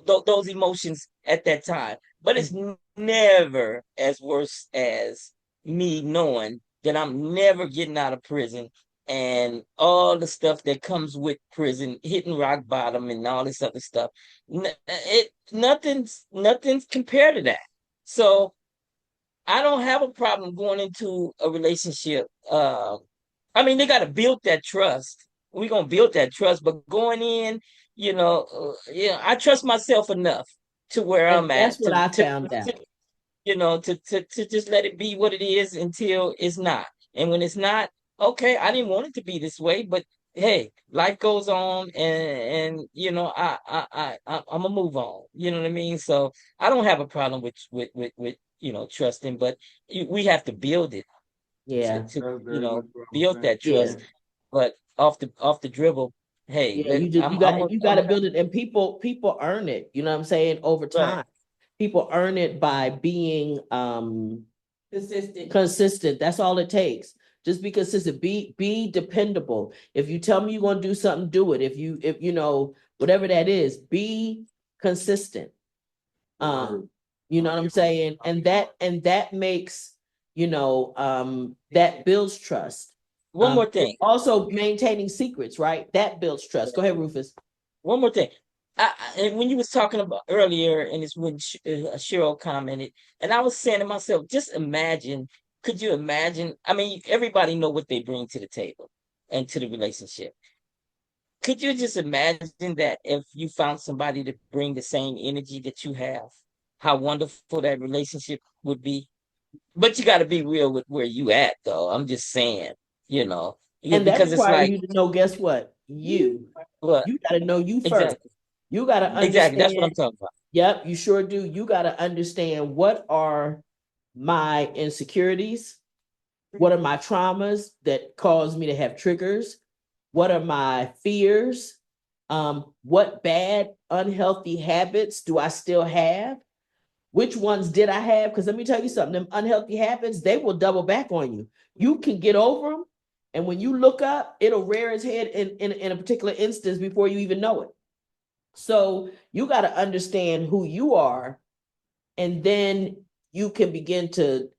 Speaker 6: those emotions at that time. But it's never as worse as me knowing that I'm never getting out of prison and all the stuff that comes with prison, hitting rock bottom and all this other stuff. Nothing's compared to that. So I don't have a problem going into a relationship. I mean, they got to build that trust. We're gonna build that trust, but going in, I trust myself enough to where
Speaker 2: And
Speaker 6: I'm
Speaker 2: that's
Speaker 6: at
Speaker 2: what I found
Speaker 6: to
Speaker 2: out.
Speaker 6: to just let it be what it is until it's not. And when it's not, okay, I didn't want it to be this way, but hey, life goes on, and I'm gonna move on. You know what I mean? So I don't have a problem with trusting, but we have to build it
Speaker 2: Yeah.
Speaker 6: to
Speaker 8: That's very much what I'm
Speaker 6: build
Speaker 8: saying.
Speaker 6: that
Speaker 2: Yeah.
Speaker 6: trust. But off the dribble, hey,
Speaker 2: Yeah. You got
Speaker 6: I'm
Speaker 2: to build it, and people earn it. You know what I'm saying? Over
Speaker 6: right.
Speaker 2: time, people earn it by being consistent. That's all it takes. Just be consistent. Be dependable. If you tell me you're gonna do something, do it. If you know whatever that is, be consistent. You know what I'm saying? And that makes, that builds trust.
Speaker 6: One more thing.
Speaker 2: Also maintaining secrets, right? That builds trust. Go ahead, Rufus.
Speaker 6: One more thing. And when you was talking about earlier, and it's when Cheryl commented, and I was saying to myself, just imagine. Could you imagine? I mean, everybody know what they bring to the table and to the relationship. Could you just imagine that if you found somebody to bring the same energy that you have, how wonderful that relationship would be? But you got to be real with where you at, though. I'm just saying,
Speaker 2: And that
Speaker 6: because it's
Speaker 2: requires
Speaker 6: like,
Speaker 2: you to know, guess what?
Speaker 6: what
Speaker 2: You got to know you first.
Speaker 6: exactly,
Speaker 2: You got to
Speaker 6: exactly. That's what
Speaker 2: understand.
Speaker 6: I'm talking about.
Speaker 2: Yep, you sure do. You got to understand, what are my insecurities? What are my traumas that cause me to have triggers? What are my fears? What bad, unhealthy habits do I still have? Which ones did I have? Because let me tell you something, them unhealthy habits, they will double back on you. You can get over them. And when you look up, it'll rear its head in a particular instance before you even know it. So you got to understand who you are, and then you can begin to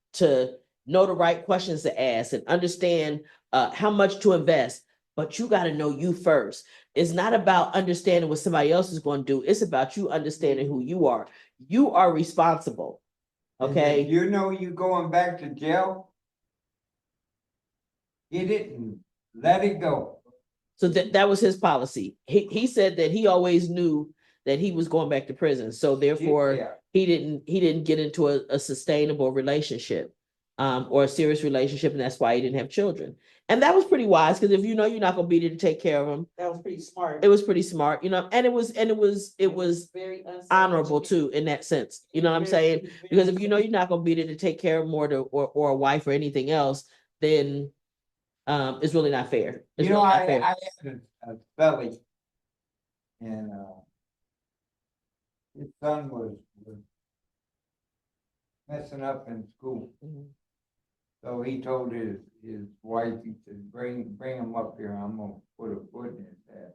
Speaker 2: know the right questions to ask and understand how much to invest. But you got to know you first. It's not about understanding what somebody else is going to do. It's about you understanding who you are. You are responsible. Okay.
Speaker 3: You know you going back to jail? get it and let it go.
Speaker 2: So that was his policy. He said that he always knew that he was going back to prison. So therefore,
Speaker 3: Yeah.
Speaker 2: he didn't get into a sustainable relationship, or a serious relationship, and that's why he didn't have children. And that was pretty wise, because if you know you're not gonna be there to take care of them,
Speaker 4: That was pretty smart.
Speaker 2: it was pretty smart, and it was
Speaker 4: Very unselfish.
Speaker 2: honorable too, in that sense. You know what I'm saying? Because if you know you're not gonna be there to take care of them, or a wife or anything else, then it's really not fair. It's
Speaker 3: You know,
Speaker 2: really not
Speaker 3: I
Speaker 2: fair.
Speaker 3: had a felly, and his son was messing up in school.
Speaker 2: Mhm.
Speaker 3: So he told his wife, he said, bring him up here, I'm gonna put a foot in his head.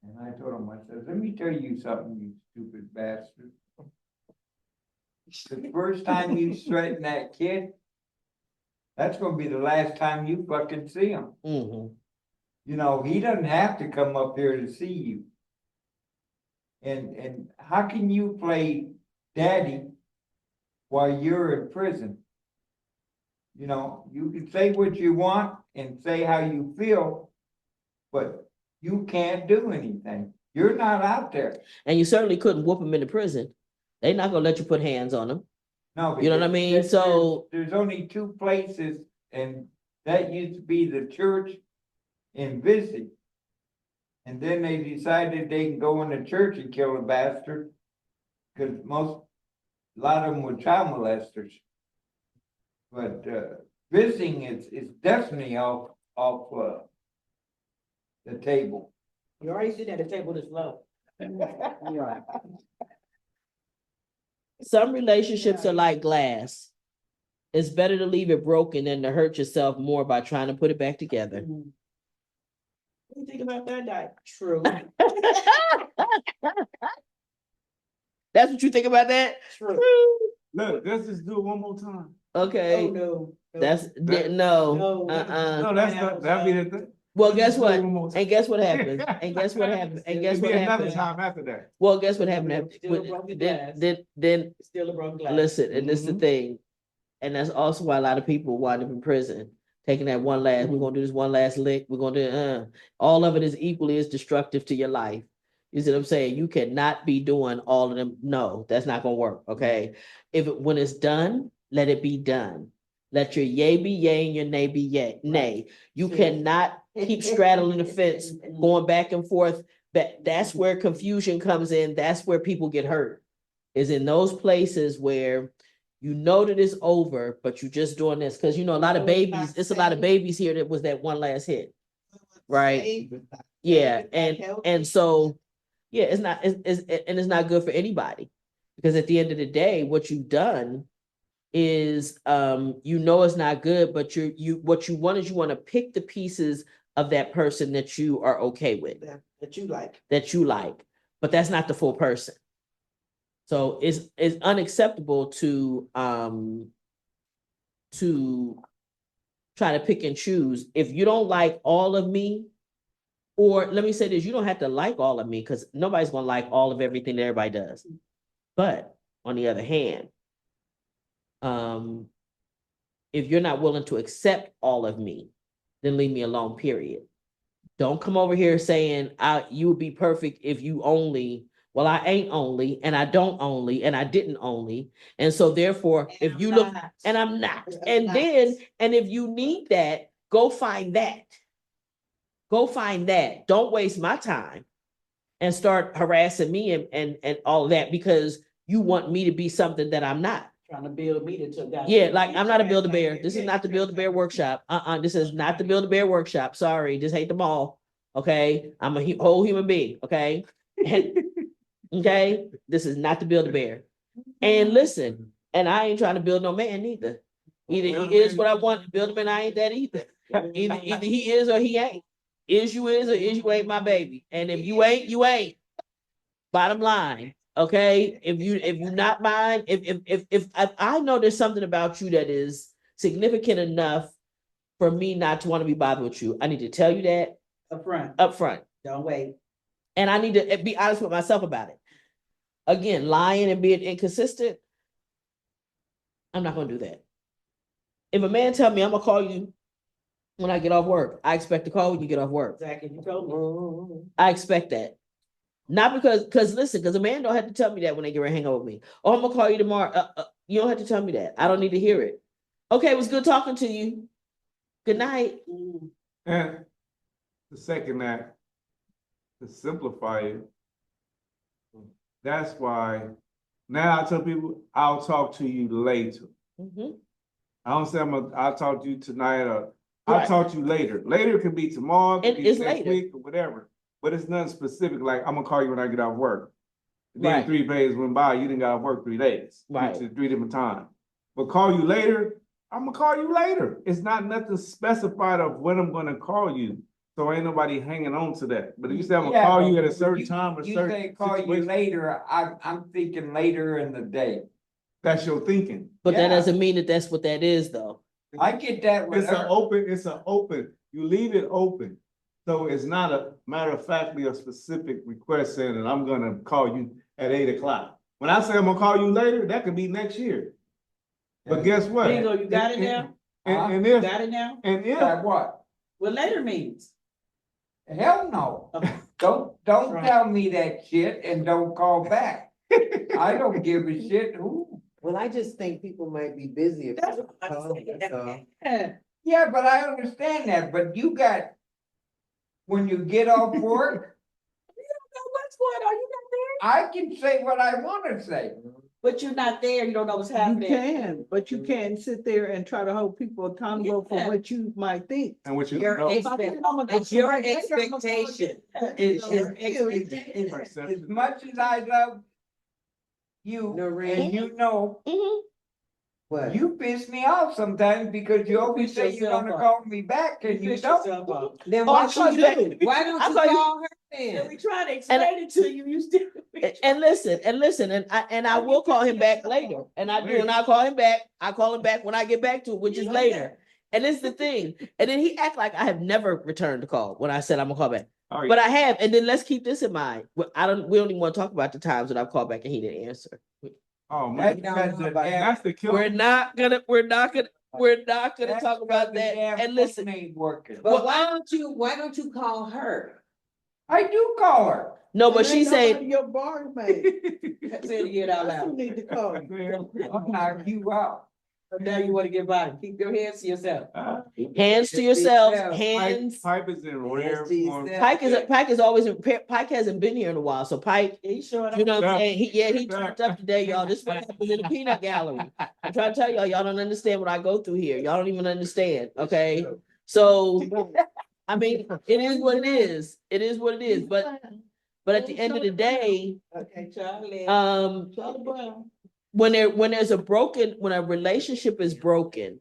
Speaker 3: And I told him, I said, let me tell you something, you stupid bastard. The first time you threaten that kid, that's gonna be the last time you fucking see him.
Speaker 2: Mhm.
Speaker 3: You know, he doesn't have to come up here to see you. And how can you play daddy while you're in prison? You know, you can say what you want and say how you feel, but you can't do anything. You're not out there.
Speaker 2: And you certainly couldn't whoop them into prison. They're not gonna let you put hands on them.
Speaker 3: No,
Speaker 2: You know what I
Speaker 3: because
Speaker 2: mean? So
Speaker 3: there's only two places, and that used to be the church and Visiting. And then they decided they can go in the church and kill a bastard, because a lot of them were child molesters. But visiting is definitely off the table.
Speaker 4: You already sitting at the table this low.
Speaker 7: Yeah.
Speaker 2: some relationships are like glass. It's better to leave it broken than to hurt yourself more by trying to put it back together.
Speaker 4: What do you think about that, Di? True.
Speaker 2: That's what you think about that?
Speaker 4: True.
Speaker 8: Look, let's just do it one more time.
Speaker 2: Okay.
Speaker 4: Oh, no.
Speaker 2: That's
Speaker 8: That-
Speaker 2: no.
Speaker 4: No.
Speaker 8: No, that's not, that'd be the thing.
Speaker 2: Well,
Speaker 8: Let's
Speaker 2: guess
Speaker 8: just do it
Speaker 2: what?
Speaker 8: one more time.
Speaker 2: And guess what happened? And guess what happened? And guess
Speaker 8: It'd
Speaker 2: what
Speaker 8: be another
Speaker 2: happened?
Speaker 8: time after that.
Speaker 2: Well, guess what happened?
Speaker 4: Still a broken glass.
Speaker 2: Then
Speaker 4: Still a broken glass.
Speaker 2: listen, and this is the
Speaker 8: Mhm.
Speaker 2: thing, and that's also why a lot of people wind up in prison, taking that one last. We're gonna do this one last lick. We're gonna do. All of it is equally as destructive to your life. You see what I'm saying? You cannot be doing all of them. No, that's not gonna work. Okay, when it's done, let it be done. Let your yay be yay and your nay be yay. Nay. You cannot keep straddling the fence, going back and forth. That's where confusion comes in. That's where people get hurt. Is in those places where you know that it's over, but you're just doing this. Because a lot of babies, it's a lot of babies here that was that one last hit. Right. Yeah. And so yeah, it's not it's not good for anybody. Because at the end of the day, what you've done is it's not good, but what you want is you want to pick the pieces of that person that you are okay with.
Speaker 4: That you like.
Speaker 2: But that's not the full person. So it's unacceptable to try to pick and choose. If you don't like all of me, or let me say this, you don't have to like all of me, because nobody's gonna like all of everything that everybody does. But on the other hand, if you're not willing to accept all of me, then leave me alone, period. Don't come over here saying you would be perfect if you only. Well, I ain't only, and I don't only, and I didn't only. And so therefore, if you look, and I'm not. And then, and if you need that, go find that. Go find that. Don't waste my time and start harassing me and all of that, because you want me to be something that I'm not.
Speaker 4: Trying to build me to.
Speaker 2: Yeah, like I'm not a Build-A-Bear. This is not the Build-A-Bear workshop. This is not the Build-A-Bear workshop. Sorry, just hate them all. Okay, I'm a whole human being. Okay, okay, this is not the Build-A-Bear. And listen, and I ain't trying to build no man either. Either he is what I want to build him, and I ain't that either. Either he is or he ain't. Is you is or is you ain't my baby. And if you ain't, you ain't. Bottom line. Okay, if you're not mine, if I know there's something about you that is significant enough for me not to want to be bothered with you, I need to tell you that up front.
Speaker 4: Don't wait.
Speaker 2: And I need to be honest with myself about it. Again, lying and being inconsistent, I'm not gonna do that. If a man tell me I'm gonna call you when I get off work. I expect to call when you get off work.
Speaker 4: Exactly, you told me.
Speaker 2: I expect that. Not listen, because a man don't have to tell me that when they get ready to hang out with me. Oh, I'm gonna call you tomorrow. You don't have to tell me that. I don't need to hear it. Okay, it was good talking to you. Good night.
Speaker 8: And the second that, to simplify it, that's why now I tell people, I'll talk to you later.
Speaker 2: Mhm.
Speaker 8: I don't say I'll talk to you tonight or I'll
Speaker 2: Right.
Speaker 8: talk to you later. Later can be tomorrow, can
Speaker 2: And
Speaker 8: be
Speaker 2: it's
Speaker 8: next
Speaker 2: later.
Speaker 8: week or whatever. But it's nothing specific, like I'm gonna call you when I get off work. Then
Speaker 2: Right.
Speaker 8: 3 days went by, you didn't got off work 3 days.
Speaker 2: Right.
Speaker 8: To 3 different times. But call you later, I'm gonna call you later. It's not nothing specified of when I'm gonna call you. So ain't nobody hanging on to that. But if you say I'm gonna
Speaker 3: Yeah,
Speaker 8: call
Speaker 3: but
Speaker 8: you at a
Speaker 3: when
Speaker 8: certain time or
Speaker 3: You
Speaker 8: certain
Speaker 3: say call you
Speaker 8: situation,
Speaker 3: later, I'm thinking later in the day.
Speaker 8: that's your thinking.
Speaker 2: But that
Speaker 3: Yeah.
Speaker 2: doesn't mean that that's what that is, though.
Speaker 3: I get that with
Speaker 8: It's an
Speaker 3: her.
Speaker 8: open, you leave it open. So it's not a matter of factly or specific request saying that I'm gonna call you at 8 o'clock. When I say I'm gonna call you later, that could be next year. But guess what?
Speaker 4: Bingo, you got it now?
Speaker 8: And
Speaker 4: You
Speaker 8: if,
Speaker 4: got it now?
Speaker 8: and if,
Speaker 3: That what?
Speaker 4: What later means?
Speaker 3: Hell no.
Speaker 4: Okay.
Speaker 3: Don't
Speaker 4: Right.
Speaker 3: tell me that shit and don't call back. I don't give a shit who.
Speaker 5: Well, I just think people might be busy. If
Speaker 4: That's
Speaker 5: they
Speaker 4: what I'm
Speaker 5: call,
Speaker 4: saying.
Speaker 5: that's all.
Speaker 4: Yeah.
Speaker 3: Yeah, but I understand that, but you got, when you get off work,
Speaker 4: You don't know what's going on, you not there?
Speaker 3: I can say what I wanna say.
Speaker 4: But you're not there, you don't know what's
Speaker 7: You
Speaker 4: happening.
Speaker 7: can, but you can't sit there and try to hold people accountable for
Speaker 4: Yeah.
Speaker 7: what you might think.
Speaker 8: and what you
Speaker 4: Your
Speaker 8: know.
Speaker 4: It's your expectation. It's your expectation.
Speaker 3: As much as I love you,
Speaker 5: Noreen.
Speaker 3: and you know,
Speaker 2: Mhm.
Speaker 5: What?
Speaker 3: you piss me off sometimes because you always
Speaker 4: piss
Speaker 3: say you're
Speaker 4: yourself
Speaker 3: gonna
Speaker 4: off.
Speaker 3: call me back and you
Speaker 4: Piss
Speaker 3: don't.
Speaker 4: yourself off.
Speaker 5: Then
Speaker 2: Oh, I
Speaker 5: what
Speaker 2: call
Speaker 5: you
Speaker 2: you back.
Speaker 5: do? Why don't
Speaker 2: I
Speaker 5: you
Speaker 2: call you-
Speaker 5: call her
Speaker 4: And
Speaker 5: then?
Speaker 4: we try to explain it to you, you still.
Speaker 2: And listen, and I will call him back later. And I do, and I call him back. I call him back when I get back to it, which is later. And it's the thing. And then he act like I have never returned the call when I said I'm gonna call back.
Speaker 8: Oh, yeah.
Speaker 2: But I have. And then let's keep this in mind. We don't even want to talk about the times that I've called back and he didn't answer.
Speaker 8: Oh, man, that's the killer.
Speaker 2: We're not gonna talk about that. And listen,
Speaker 3: Ain't working.
Speaker 5: But why don't you call her?
Speaker 3: I do call her.
Speaker 2: no, but
Speaker 7: And
Speaker 2: she
Speaker 7: ain't nobody
Speaker 2: said,
Speaker 7: your barmaid.
Speaker 4: Say it again out
Speaker 7: That's who
Speaker 4: loud.
Speaker 7: need to call you.
Speaker 3: I'll knock you out.
Speaker 4: But now you wanna get by, keep your hands to yourself.
Speaker 2: hands to yourselves,
Speaker 5: Pipe-
Speaker 2: hands.
Speaker 8: Pipe is in rare
Speaker 5: to
Speaker 8: form.
Speaker 5: yourself.
Speaker 2: Pike is always Pike hasn't been here in a while. So Pike,
Speaker 4: He showing
Speaker 2: you
Speaker 4: up.
Speaker 2: know what I'm saying? He
Speaker 8: Yeah.
Speaker 2: turned up today, y'all. This is what happens in the peanut gallery. I'm trying to tell y'all don't understand what I go through here. Y'all don't even understand. Okay. So I mean, it is what it is. It is what it is. But at the end of the day,
Speaker 4: Okay, Charlie.
Speaker 7: Charlie Brown.
Speaker 2: when a relationship is broken,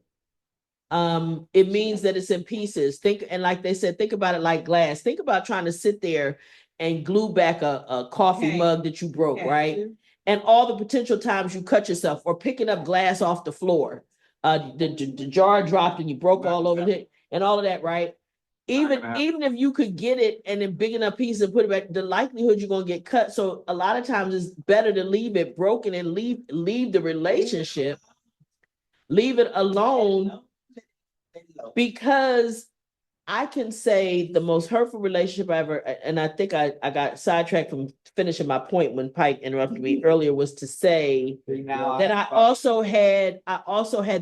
Speaker 2: it means that it's in pieces. And like they said, think about it like glass. Think about trying to sit there and glue back a coffee
Speaker 4: Okay.
Speaker 2: mug that you broke,
Speaker 4: Okay.
Speaker 2: right? And all the potential times you cut yourself, or picking up glass off the floor. The jar dropped and you broke all over it and all of that, right? Even if you could get it and then big enough piece and put it back, the likelihood you're gonna get cut. So a lot of times it's better to leave it broken and leave the relationship, leave it alone, because I can say the most hurtful relationship I ever, and I think I got sidetracked from finishing my point when Pike interrupted me earlier, was to say that I also had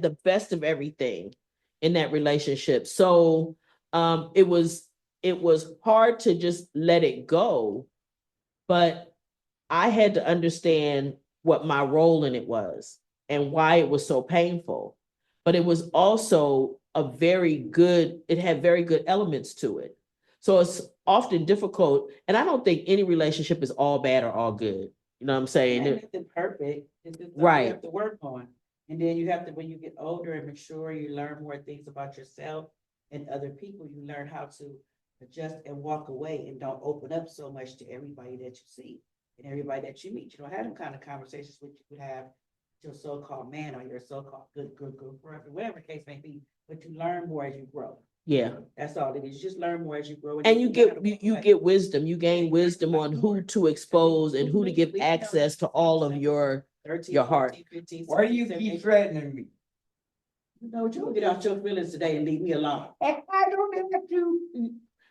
Speaker 2: the best of everything in that relationship. So it was hard to just let it go, but I had to understand what my role in it was and why it was so painful. But it was also it had very good elements to it. So it's often difficult. And I don't think any relationship is all bad or all good. You know what I'm saying?
Speaker 4: Ain't nothing perfect. It's just something
Speaker 2: Right.
Speaker 4: you have to work on. And then you have to, when you get older and mature, you learn more things about yourself and other people. You learn how to adjust and walk away and don't open up so much to everybody that you see and everybody that you meet. You don't have them kind of conversations which you would have your so-called man or your so-called good friend, whatever the case may be. But you learn more as you grow.
Speaker 2: Yeah.
Speaker 4: That's all it is. You just learn more as you grow.
Speaker 2: And you get wisdom. You gain wisdom on who to expose and who to give access to all of your
Speaker 4: 13,
Speaker 2: your heart.
Speaker 4: 14, 15,
Speaker 3: Why do you
Speaker 4: 16,
Speaker 3: keep
Speaker 4: 17.
Speaker 3: threatening me?
Speaker 4: You know, you get out your feelings today and leave me alone.
Speaker 3: I don't have to.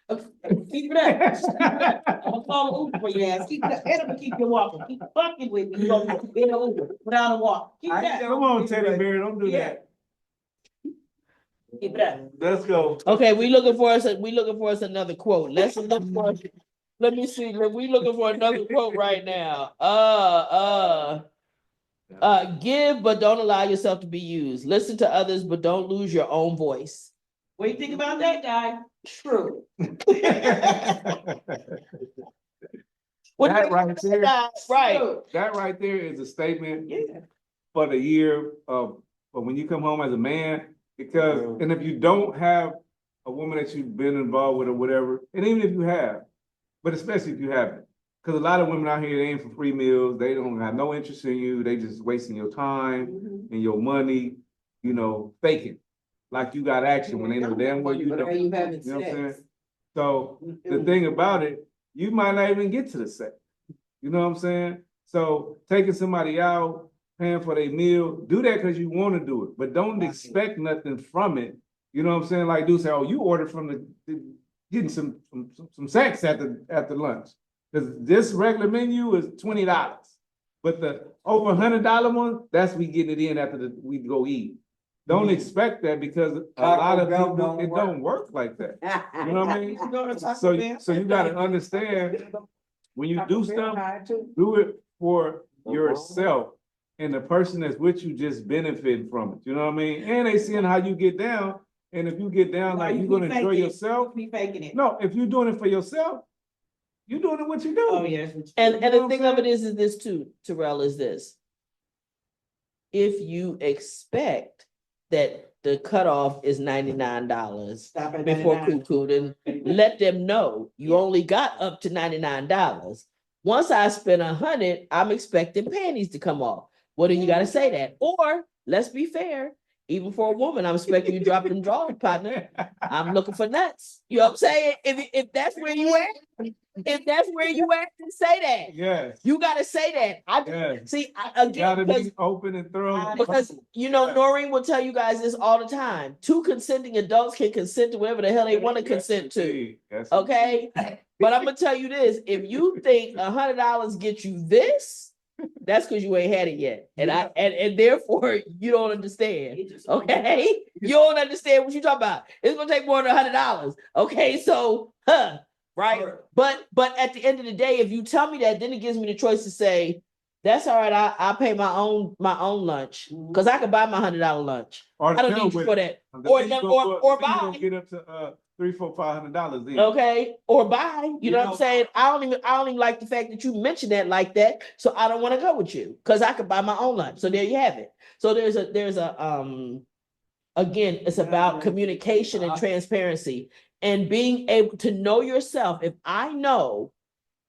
Speaker 4: Okay, keep it up. I'm gonna call Uber for your ass. Keep it up. Let me keep you walking. Keep fucking with me. You gonna be in an Uber without a walk. Keep it up.
Speaker 8: Come on, Teddy Bear, don't do
Speaker 4: Yeah.
Speaker 8: that.
Speaker 4: Keep it up.
Speaker 8: Let's go.
Speaker 2: Okay, we looking for us another quote. Let's look for, let me see, we looking for another quote right now. Give, but don't allow yourself to be used. Listen to others, but don't lose your own voice.
Speaker 4: What do you think about that guy? True.
Speaker 2: What do you
Speaker 8: That
Speaker 2: think
Speaker 8: right
Speaker 2: about
Speaker 8: there,
Speaker 2: that? Right.
Speaker 4: True.
Speaker 8: that right there is a statement
Speaker 4: Yeah.
Speaker 8: for the year of, for when you come home as a man, because, and if you don't have a woman that you've been involved with or whatever, and even if you have, but especially if you haven't, because a lot of women out here, they ain't for free meals, they don't have no interest in you, they just wasting your time
Speaker 4: Mhm.
Speaker 8: and your money, you know, faking, like you got action when they know damn well you
Speaker 5: But are
Speaker 8: don't.
Speaker 5: you having
Speaker 8: You know what I'm saying?
Speaker 5: sex?
Speaker 8: So the thing about it, you might not even get to the sex. You know what I'm saying? So taking somebody out, paying for their meal, do that because you want to do it, but don't
Speaker 5: Right.
Speaker 8: expect nothing from it. You know what I'm saying? Like dude say, oh, you ordered from getting some sex at the lunch. Because this regular menu is $20. But the over $100 one, that's we getting it in after we go eat. Don't expect that because a lot of
Speaker 3: Taco Bell
Speaker 8: people,
Speaker 3: don't
Speaker 8: it
Speaker 3: work.
Speaker 8: don't work like that. You know what I mean?
Speaker 4: You go to Taco
Speaker 8: So,
Speaker 4: Bell?
Speaker 8: so you gotta understand, when you do stuff,
Speaker 5: High too.
Speaker 8: do it for yourself and the person that's with you just benefit from it. You know what I mean? And they seeing how you get down. And if you get down, like you're gonna enjoy yourself.
Speaker 4: Be faking it.
Speaker 8: No, if you're doing it for yourself, you're doing it what you do.
Speaker 4: Oh, yes.
Speaker 2: And
Speaker 8: You know
Speaker 2: the
Speaker 8: what
Speaker 2: thing
Speaker 8: I'm
Speaker 2: of it is this too, Terrell, is this. If you expect that the cutoff is $99
Speaker 4: Stop at
Speaker 2: before
Speaker 4: 99.
Speaker 2: cuckoo, then let them know you only got up to $99. Once I spend 100, I'm expecting panties to come off. What do you gotta say that? Or let's be fair, even for a woman, I'm expecting you to drop them drawers, partner. I'm looking for nuts. You know what I'm saying? If that's where you at, if that's where you at, then say that.
Speaker 8: Yes,
Speaker 2: You gotta say that.
Speaker 8: yes.
Speaker 2: See,
Speaker 8: Gotta
Speaker 2: again, because
Speaker 8: be open and thorough.
Speaker 2: because you know, Noreen will tell you guys this all the time. Two consenting adults can consent to whatever the hell they want to consent to.
Speaker 8: Yes,
Speaker 2: Okay, but I'm gonna tell you this: if you think $100 gets you this, that's because you ain't had it yet, and and therefore you don't understand. Okay, you don't understand what you talking about. It's gonna take more than $100. Okay, so right, but at the end of the day, if you tell me that, then it gives me the choice to say, that's all right. I pay my own lunch because I can buy my $100 lunch. I don't need you for that. Or buy.
Speaker 8: Get up to $300, $400, $500 then.
Speaker 2: Okay, or buy. You know what I'm saying? I don't even like the fact that you mentioned that like that. So I don't want to go with you because I could buy my own lunch. So there you have it. So there's a again, it's about communication and transparency and being able to know yourself. If I know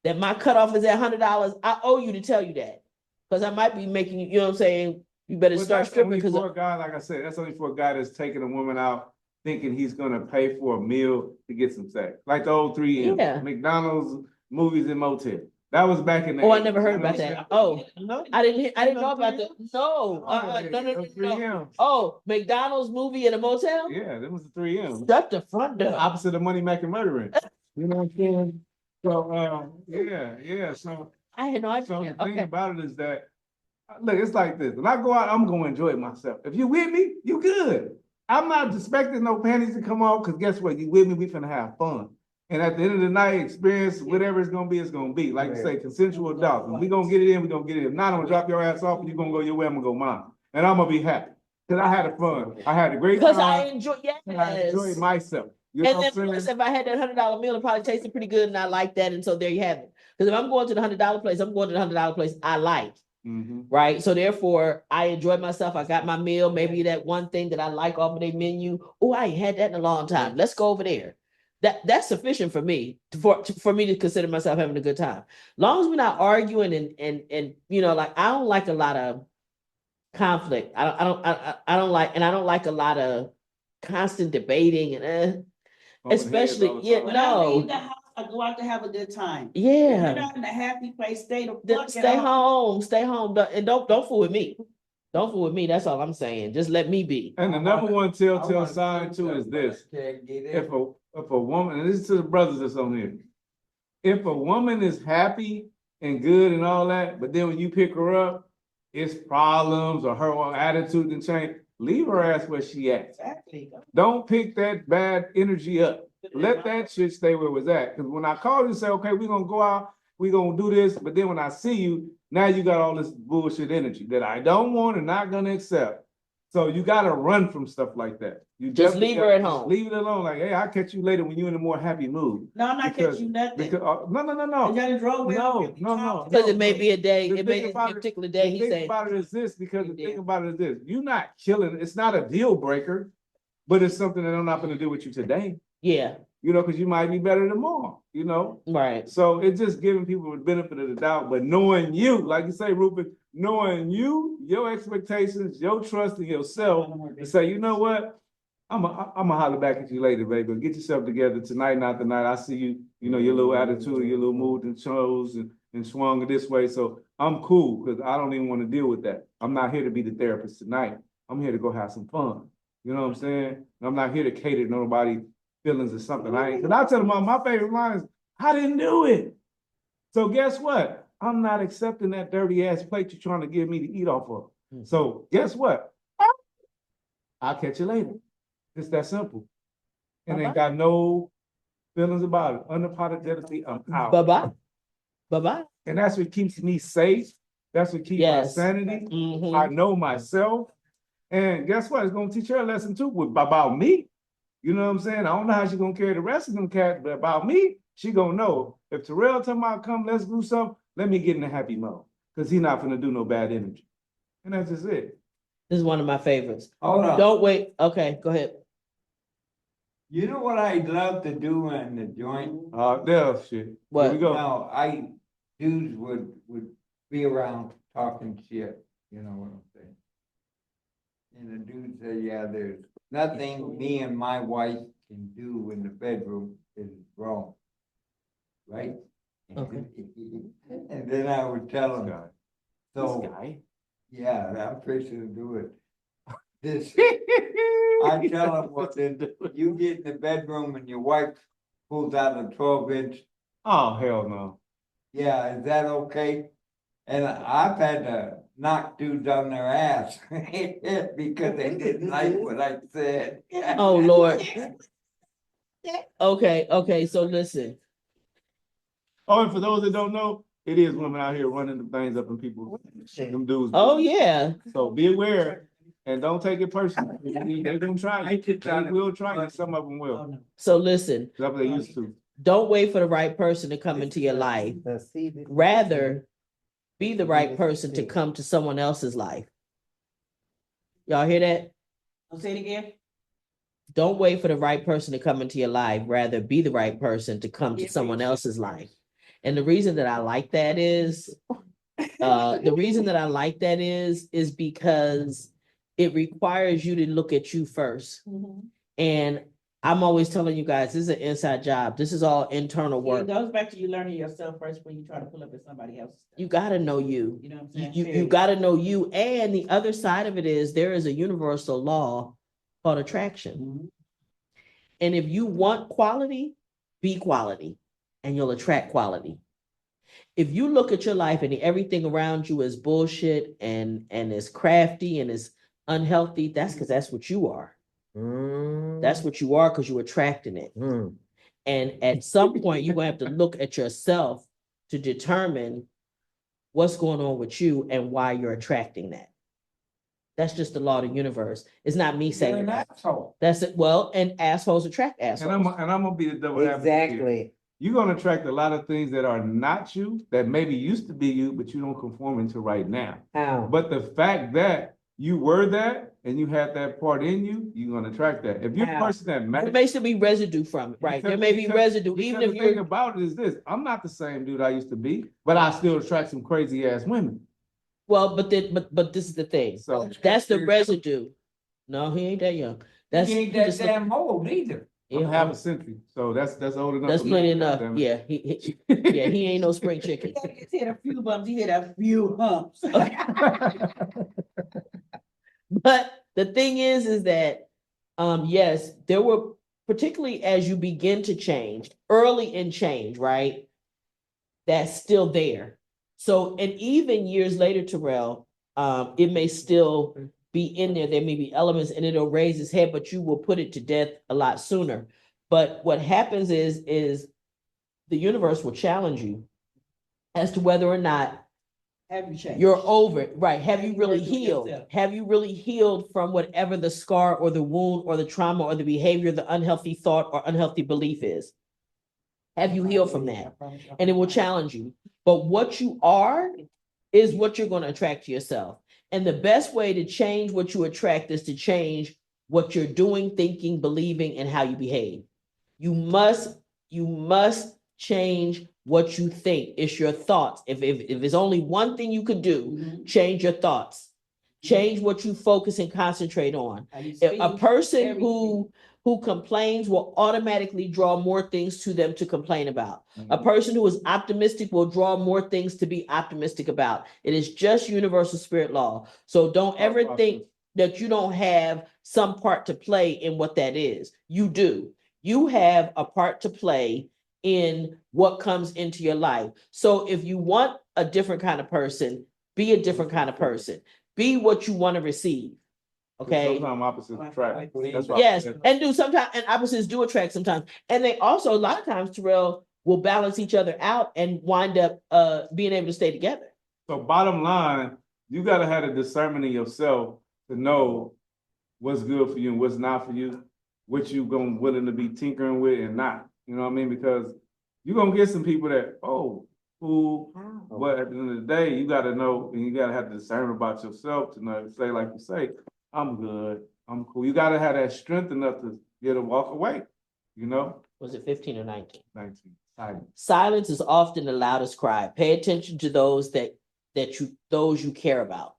Speaker 2: that my cutoff is at $100, I owe you to tell you that. Because I might be making you know what I'm saying, you better start stripping because
Speaker 8: for a guy, like I said, that's only for a guy that's taking a woman out thinking he's gonna pay for a meal to get some sex. Like the old 3M,
Speaker 2: Yeah.
Speaker 8: McDonald's, movies, and motel. That was back in the.
Speaker 2: Oh, I
Speaker 8: 80s,
Speaker 2: never heard
Speaker 8: you know
Speaker 2: about
Speaker 8: what I'm
Speaker 2: that. Oh, I didn't know about that. No,
Speaker 8: saying?
Speaker 2: no.
Speaker 8: 3M.
Speaker 2: Oh, McDonald's movie in a motel?
Speaker 8: Yeah, that was the 3M.
Speaker 2: Shut the front door.
Speaker 8: Opposite of Money Mac and Murdering. You know what I'm saying? So yeah. So
Speaker 2: I had no
Speaker 8: So
Speaker 2: idea.
Speaker 8: the thing
Speaker 2: Okay.
Speaker 8: about it is that, look, it's like this. When I go out, I'm gonna enjoy myself. If you with me, you good. I'm not expecting no panties to come off, because guess what? You with me, we finna have fun. And at the end of the night, experience whatever it's gonna be, it's gonna be. Like you say, consensual adults. When we gonna get it in, we gonna get it in. If not, I'm gonna drop your ass off and you're gonna go your way, I'm gonna go mine. And I'm gonna be happy. Because I had fun. I had a great
Speaker 2: Because I
Speaker 8: time.
Speaker 2: enjoy,
Speaker 8: And I enjoyed
Speaker 2: yes.
Speaker 8: myself. You know
Speaker 2: And
Speaker 8: what
Speaker 2: then
Speaker 8: I'm
Speaker 2: plus,
Speaker 8: saying?
Speaker 2: if I had that $100 meal, it probably tasted pretty good and I like that. And so there you have it. Because if I'm going to the $100 place, I'm going to the $100 place I like.
Speaker 8: Mhm.
Speaker 2: Right. So therefore, I enjoyed myself. I got my meal, maybe that one thing that I like off of their menu. Oh, I ain't had that in a long time. Let's go over there. That's sufficient for me for me to consider myself having a good time. Long as we're not arguing and you know, like I don't like a lot of conflict. I don't like, and I don't like a lot of constant debating and
Speaker 8: Bumping heads
Speaker 2: especially
Speaker 8: all the
Speaker 2: yeah,
Speaker 8: time.
Speaker 4: When I leave
Speaker 2: no.
Speaker 4: the house, I go out to have a good time. If
Speaker 2: Yeah.
Speaker 4: you're not in a happy place, stay the
Speaker 2: Then
Speaker 4: fuck
Speaker 2: stay
Speaker 4: at home.
Speaker 2: home, and don't fool with me. Don't fool with me. That's all I'm saying. Just let me be.
Speaker 8: And the number one telltale sign too is this.
Speaker 3: Can't get
Speaker 8: If
Speaker 3: in.
Speaker 8: a woman, and this is to the brothers that's on here. If a woman is happy and good and all that, but then when you pick her up, it's problems or her attitude can change, leave her ass where she at.
Speaker 4: Exactly.
Speaker 8: Don't pick that bad energy up. Let that shit stay where it was at. Because when I call you and say, okay, we're gonna go out, we're gonna do this, but then when I see you, now you got all this bullshit energy that I don't want and not gonna accept. So you gotta run from stuff like that. You
Speaker 2: Just
Speaker 8: definitely
Speaker 2: leave her
Speaker 8: gotta
Speaker 2: at
Speaker 8: just
Speaker 2: home.
Speaker 8: Leave it alone. Like, hey, I'll catch you later when you're in a more happy mood.
Speaker 4: No, I'm not
Speaker 8: Because-
Speaker 4: catching you nothing.
Speaker 8: Because, no, no, no,
Speaker 4: You
Speaker 8: no.
Speaker 4: gotta draw away.
Speaker 8: No.
Speaker 2: Because it may be a day,
Speaker 8: The
Speaker 2: it may
Speaker 8: thing
Speaker 2: be a
Speaker 8: about it-
Speaker 2: particular day,
Speaker 8: The
Speaker 2: he's
Speaker 8: thing
Speaker 2: saying.
Speaker 8: about it is this, because the
Speaker 2: You
Speaker 8: thing
Speaker 2: did.
Speaker 8: about it is this, you're not killing, it's not a deal breaker, but it's something that I'm not gonna do with you today,
Speaker 2: Yeah,
Speaker 8: you know, because you might be better tomorrow, you know?
Speaker 2: right.
Speaker 8: So it's just giving people the benefit of the doubt, but knowing you, like you say, Rupert, knowing you, your expectations, your trust in yourself, to say, you know what? I'm gonna holler back at you later, baby. Get yourself together tonight, not tonight. I see you, you know, your little attitude, your little mood and chose and swung this way. So I'm cool because I don't even want to deal with that. I'm not here to be the therapist tonight. I'm here to go have some fun. You know what I'm saying? I'm not here to cater to nobody's feelings or something. I ain't, because I tell them my favorite line is, I didn't do it. So guess what? I'm not accepting that dirty ass plate you're trying to give me to eat off of. So guess what? I'll catch you later. It's that simple. And ain't got no feelings about it. Unapologetically, I'm out.
Speaker 2: Bye-bye. Bye-bye.
Speaker 8: And that's what keeps me safe. That's what keeps my
Speaker 2: Yes.
Speaker 8: sanity.
Speaker 2: Mhm.
Speaker 8: I know myself. And guess what? It's gonna teach her a lesson too about me. You know what I'm saying? I don't know how she's gonna carry the rest of them cats, but about me, she gonna know. If Terrell tell me come, let's do something, let me get in a happy mode. Because he's not gonna do no bad energy. And that's just it.
Speaker 2: This is one of my favorites.
Speaker 3: Hold on.
Speaker 2: Don't wait. Okay, go ahead.
Speaker 3: You know what I'd love to do in the joint?
Speaker 8: There, shit.
Speaker 2: What?
Speaker 8: Here we go.
Speaker 3: No, dudes would be around talking shit, you know what I'm saying? And the dude said, yeah, there's nothing me and my wife can do in the bedroom is wrong. Right?
Speaker 2: Okay.
Speaker 3: And then I would tell him,
Speaker 8: This
Speaker 3: so,
Speaker 8: guy.
Speaker 3: yeah, I'm fixing to do it. This, I tell him, well, then you get in the bedroom and your wife pulls out a 12-inch.
Speaker 8: Oh, hell no.
Speaker 3: Yeah, is that okay? And I've had to knock dudes on their ass because they didn't like what I said.
Speaker 2: Oh, Lord. Okay, so listen.
Speaker 8: Oh, and for those that don't know, it is women out here running the things up in people, them dudes.
Speaker 2: Oh, yeah.
Speaker 8: So be aware and don't take it personally. They're gonna try you. They will try you. Some of them will.
Speaker 2: So listen,
Speaker 8: That's what they used to.
Speaker 2: don't wait for the right person to come into your life. Rather, be the right person to come to someone else's life. Y'all hear that?
Speaker 4: I'll say it again.
Speaker 2: Don't wait for the right person to come into your life. Rather, be the right person to come to someone else's life. And the reason that I like that is, is because it requires you to look at you first. And I'm always telling you guys, this is an inside job. This is all internal
Speaker 4: It
Speaker 2: work.
Speaker 4: goes back to you learning yourself first when you try to pull up at somebody else.
Speaker 2: You gotta know you.
Speaker 4: You know what I'm saying?
Speaker 2: You gotta know you. And the other side of it is there is a universal law called attraction. And if you want quality, be quality, and you'll attract quality. If you look at your life and everything around you is bullshit and is crafty and is unhealthy, that's because that's what you are. That's what you are because you're attracting it. And at some point, you're gonna have to look at yourself to determine what's going on with you and why you're attracting that. That's just the law of the universe. It's not me saying
Speaker 3: You're an
Speaker 2: that.
Speaker 3: asshole.
Speaker 2: That's it. Well, and assholes attract
Speaker 8: And
Speaker 2: assholes.
Speaker 8: I'm gonna be the devil advocate here.
Speaker 5: Exactly.
Speaker 8: You're gonna attract a lot of things that are not you, that maybe used to be you, but you don't conform into right now.
Speaker 5: How?
Speaker 8: But the fact that you were that and you had that part in you, you're gonna attract that. If you're a
Speaker 5: How?
Speaker 8: person that
Speaker 2: There
Speaker 8: matches.
Speaker 2: may still be residue from it, right? There may be residue, even if
Speaker 8: The thing
Speaker 2: you're,
Speaker 8: about it is this, I'm not the same dude I used to be, but I still attract some crazy ass women.
Speaker 2: well, but this is the thing.
Speaker 8: So
Speaker 2: That's the residue. No, he ain't that young. That's
Speaker 3: He ain't
Speaker 2: he
Speaker 3: that
Speaker 2: just-
Speaker 3: damn old either.
Speaker 8: I'm
Speaker 2: yeah,
Speaker 8: half a century, so that's old enough.
Speaker 2: that's
Speaker 8: for me,
Speaker 2: plenty enough.
Speaker 8: goddammit.
Speaker 2: Yeah, he ain't no spring chicken.
Speaker 4: He hit a few bumps, he hit a few humps.
Speaker 2: But the thing is that, yes, there were, particularly as you begin to change, early in change, right? That's still there. So, and even years later, Terrell, it may still be in there. There may be elements and it'll raise its head, but you will put it to death a lot sooner. But what happens is the universe will challenge you as to whether or not
Speaker 4: Have you changed?
Speaker 2: you're over it, right? Have you really
Speaker 4: worked on
Speaker 2: healed?
Speaker 4: yourself?
Speaker 2: Have you really healed from whatever the scar or the wound or the trauma or the behavior, the unhealthy thought or unhealthy belief is? Have you healed from that? And it will challenge you. But what you are is what you're going to attract to yourself. And the best way to change what you attract is to change what you're doing, thinking, believing, and how you behave. You must change what you think. It's your thoughts. If there's only one thing you could do,
Speaker 4: Mhm.
Speaker 2: change your thoughts. Change what you focus and concentrate on.
Speaker 4: How you
Speaker 2: A
Speaker 4: speak,
Speaker 2: person who complains will automatically draw more things to them to complain about. A person who is optimistic will draw more things to be optimistic about. It is just universal spirit law. So don't ever think that you don't have some part to play in what that is. You do. You have a part to play in what comes into your life. So if you want a different kind of person, be a different kind of person. Be what you want to receive. Okay.
Speaker 8: Sometimes opposites attract. That's why.
Speaker 2: Yes, and do sometimes, and opposites do attract sometimes. And they also, a lot of times, Terrell, will balance each other out and wind up being able to stay together.
Speaker 8: So bottom line, you gotta have a discernment in yourself to know what's good for you and what's not for you, what you gonna willing to be tinkering with and not. You know what I mean? Because you're gonna get some people that, who, but at the end of the day, you gotta know and you gotta have the discernment about yourself to know, say, like you say, I'm good, I'm cool. You gotta have that strength enough to get to walk away, you know?
Speaker 2: Was it 15 or 19?
Speaker 8: 19. Silence.
Speaker 2: Silence is often the loudest cry. Pay attention to those those you care about.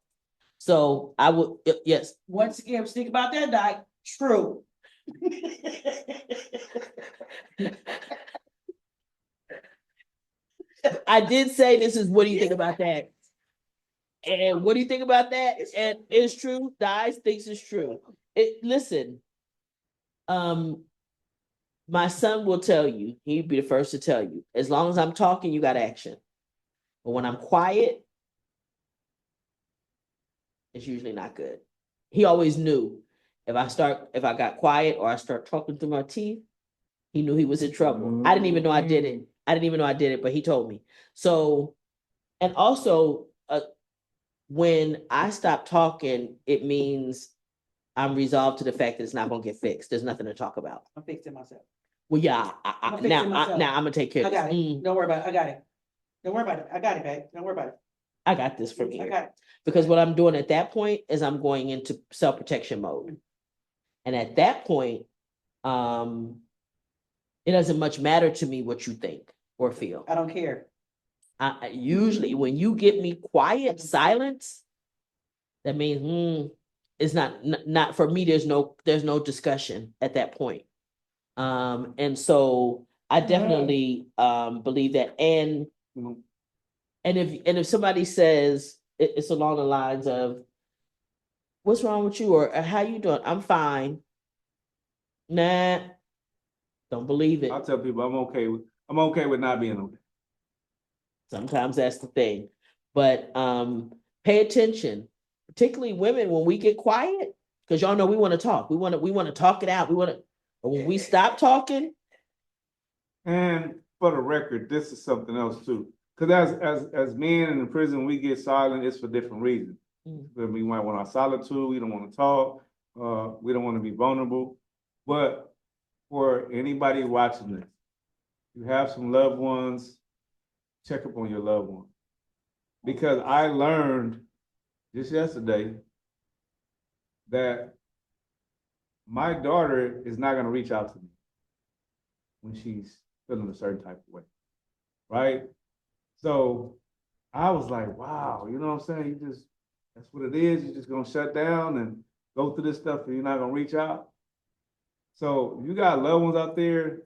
Speaker 2: So I would, yes.
Speaker 4: Once again, think about that, Doc. True.
Speaker 2: I did say this is, what do you think about that? And what do you think about that? And it's true. Dice thinks it's true. Listen, my son will tell you, he'd be the first to tell you, as long as I'm talking, you got action. But when I'm quiet, it's usually not good. He always knew if I got quiet or I start talking through my teeth, he knew he was in trouble. I didn't even know I did it. But he told me. So, and also, when I stop talking, it means I'm resolved to the fact that it's not gonna get fixed. There's nothing to talk about.
Speaker 4: I'm fixing myself.
Speaker 2: Well, yeah,
Speaker 4: I'm fixing
Speaker 2: now
Speaker 4: myself.
Speaker 2: I'm gonna take care
Speaker 4: I
Speaker 2: of
Speaker 4: got
Speaker 2: this.
Speaker 4: it. Don't worry about it. I got it. Don't worry about it. I got it, babe. Don't worry about it.
Speaker 2: I got this from
Speaker 4: I
Speaker 2: here.
Speaker 4: got it.
Speaker 2: Because what I'm doing at that point is I'm going into self-protection mode. And at that point, it doesn't much matter to me what you think or feel.
Speaker 4: I don't care.
Speaker 2: I usually, when you get me quiet, silence, that means it's not for me. There's no discussion at that point. And so I definitely believe that. And if somebody says it's along the lines of, "What's wrong with you?" or "How you doing?" "I'm fine." Nah, don't believe it.
Speaker 8: I tell people I'm okay with not being okay.
Speaker 2: Sometimes that's the thing. But pay attention, particularly women, when we get quiet, because y'all know we want to talk. We want to talk it out. But when we stop talking.
Speaker 8: And for the record, this is something else too. Because as men in the prison, we get silent, it's for different reasons. We might want our solitude, we don't want to talk, we don't want to be vulnerable. But for anybody watching this, you have some loved ones, check up on your loved one. Because I learned just yesterday that my daughter is not going to reach out to me when she's feeling a certain type of way, right? So I was like, wow, you know what I'm saying? That's what it is. You're just going to shut down and go through this stuff and you're not going to reach out. So you got loved ones out there,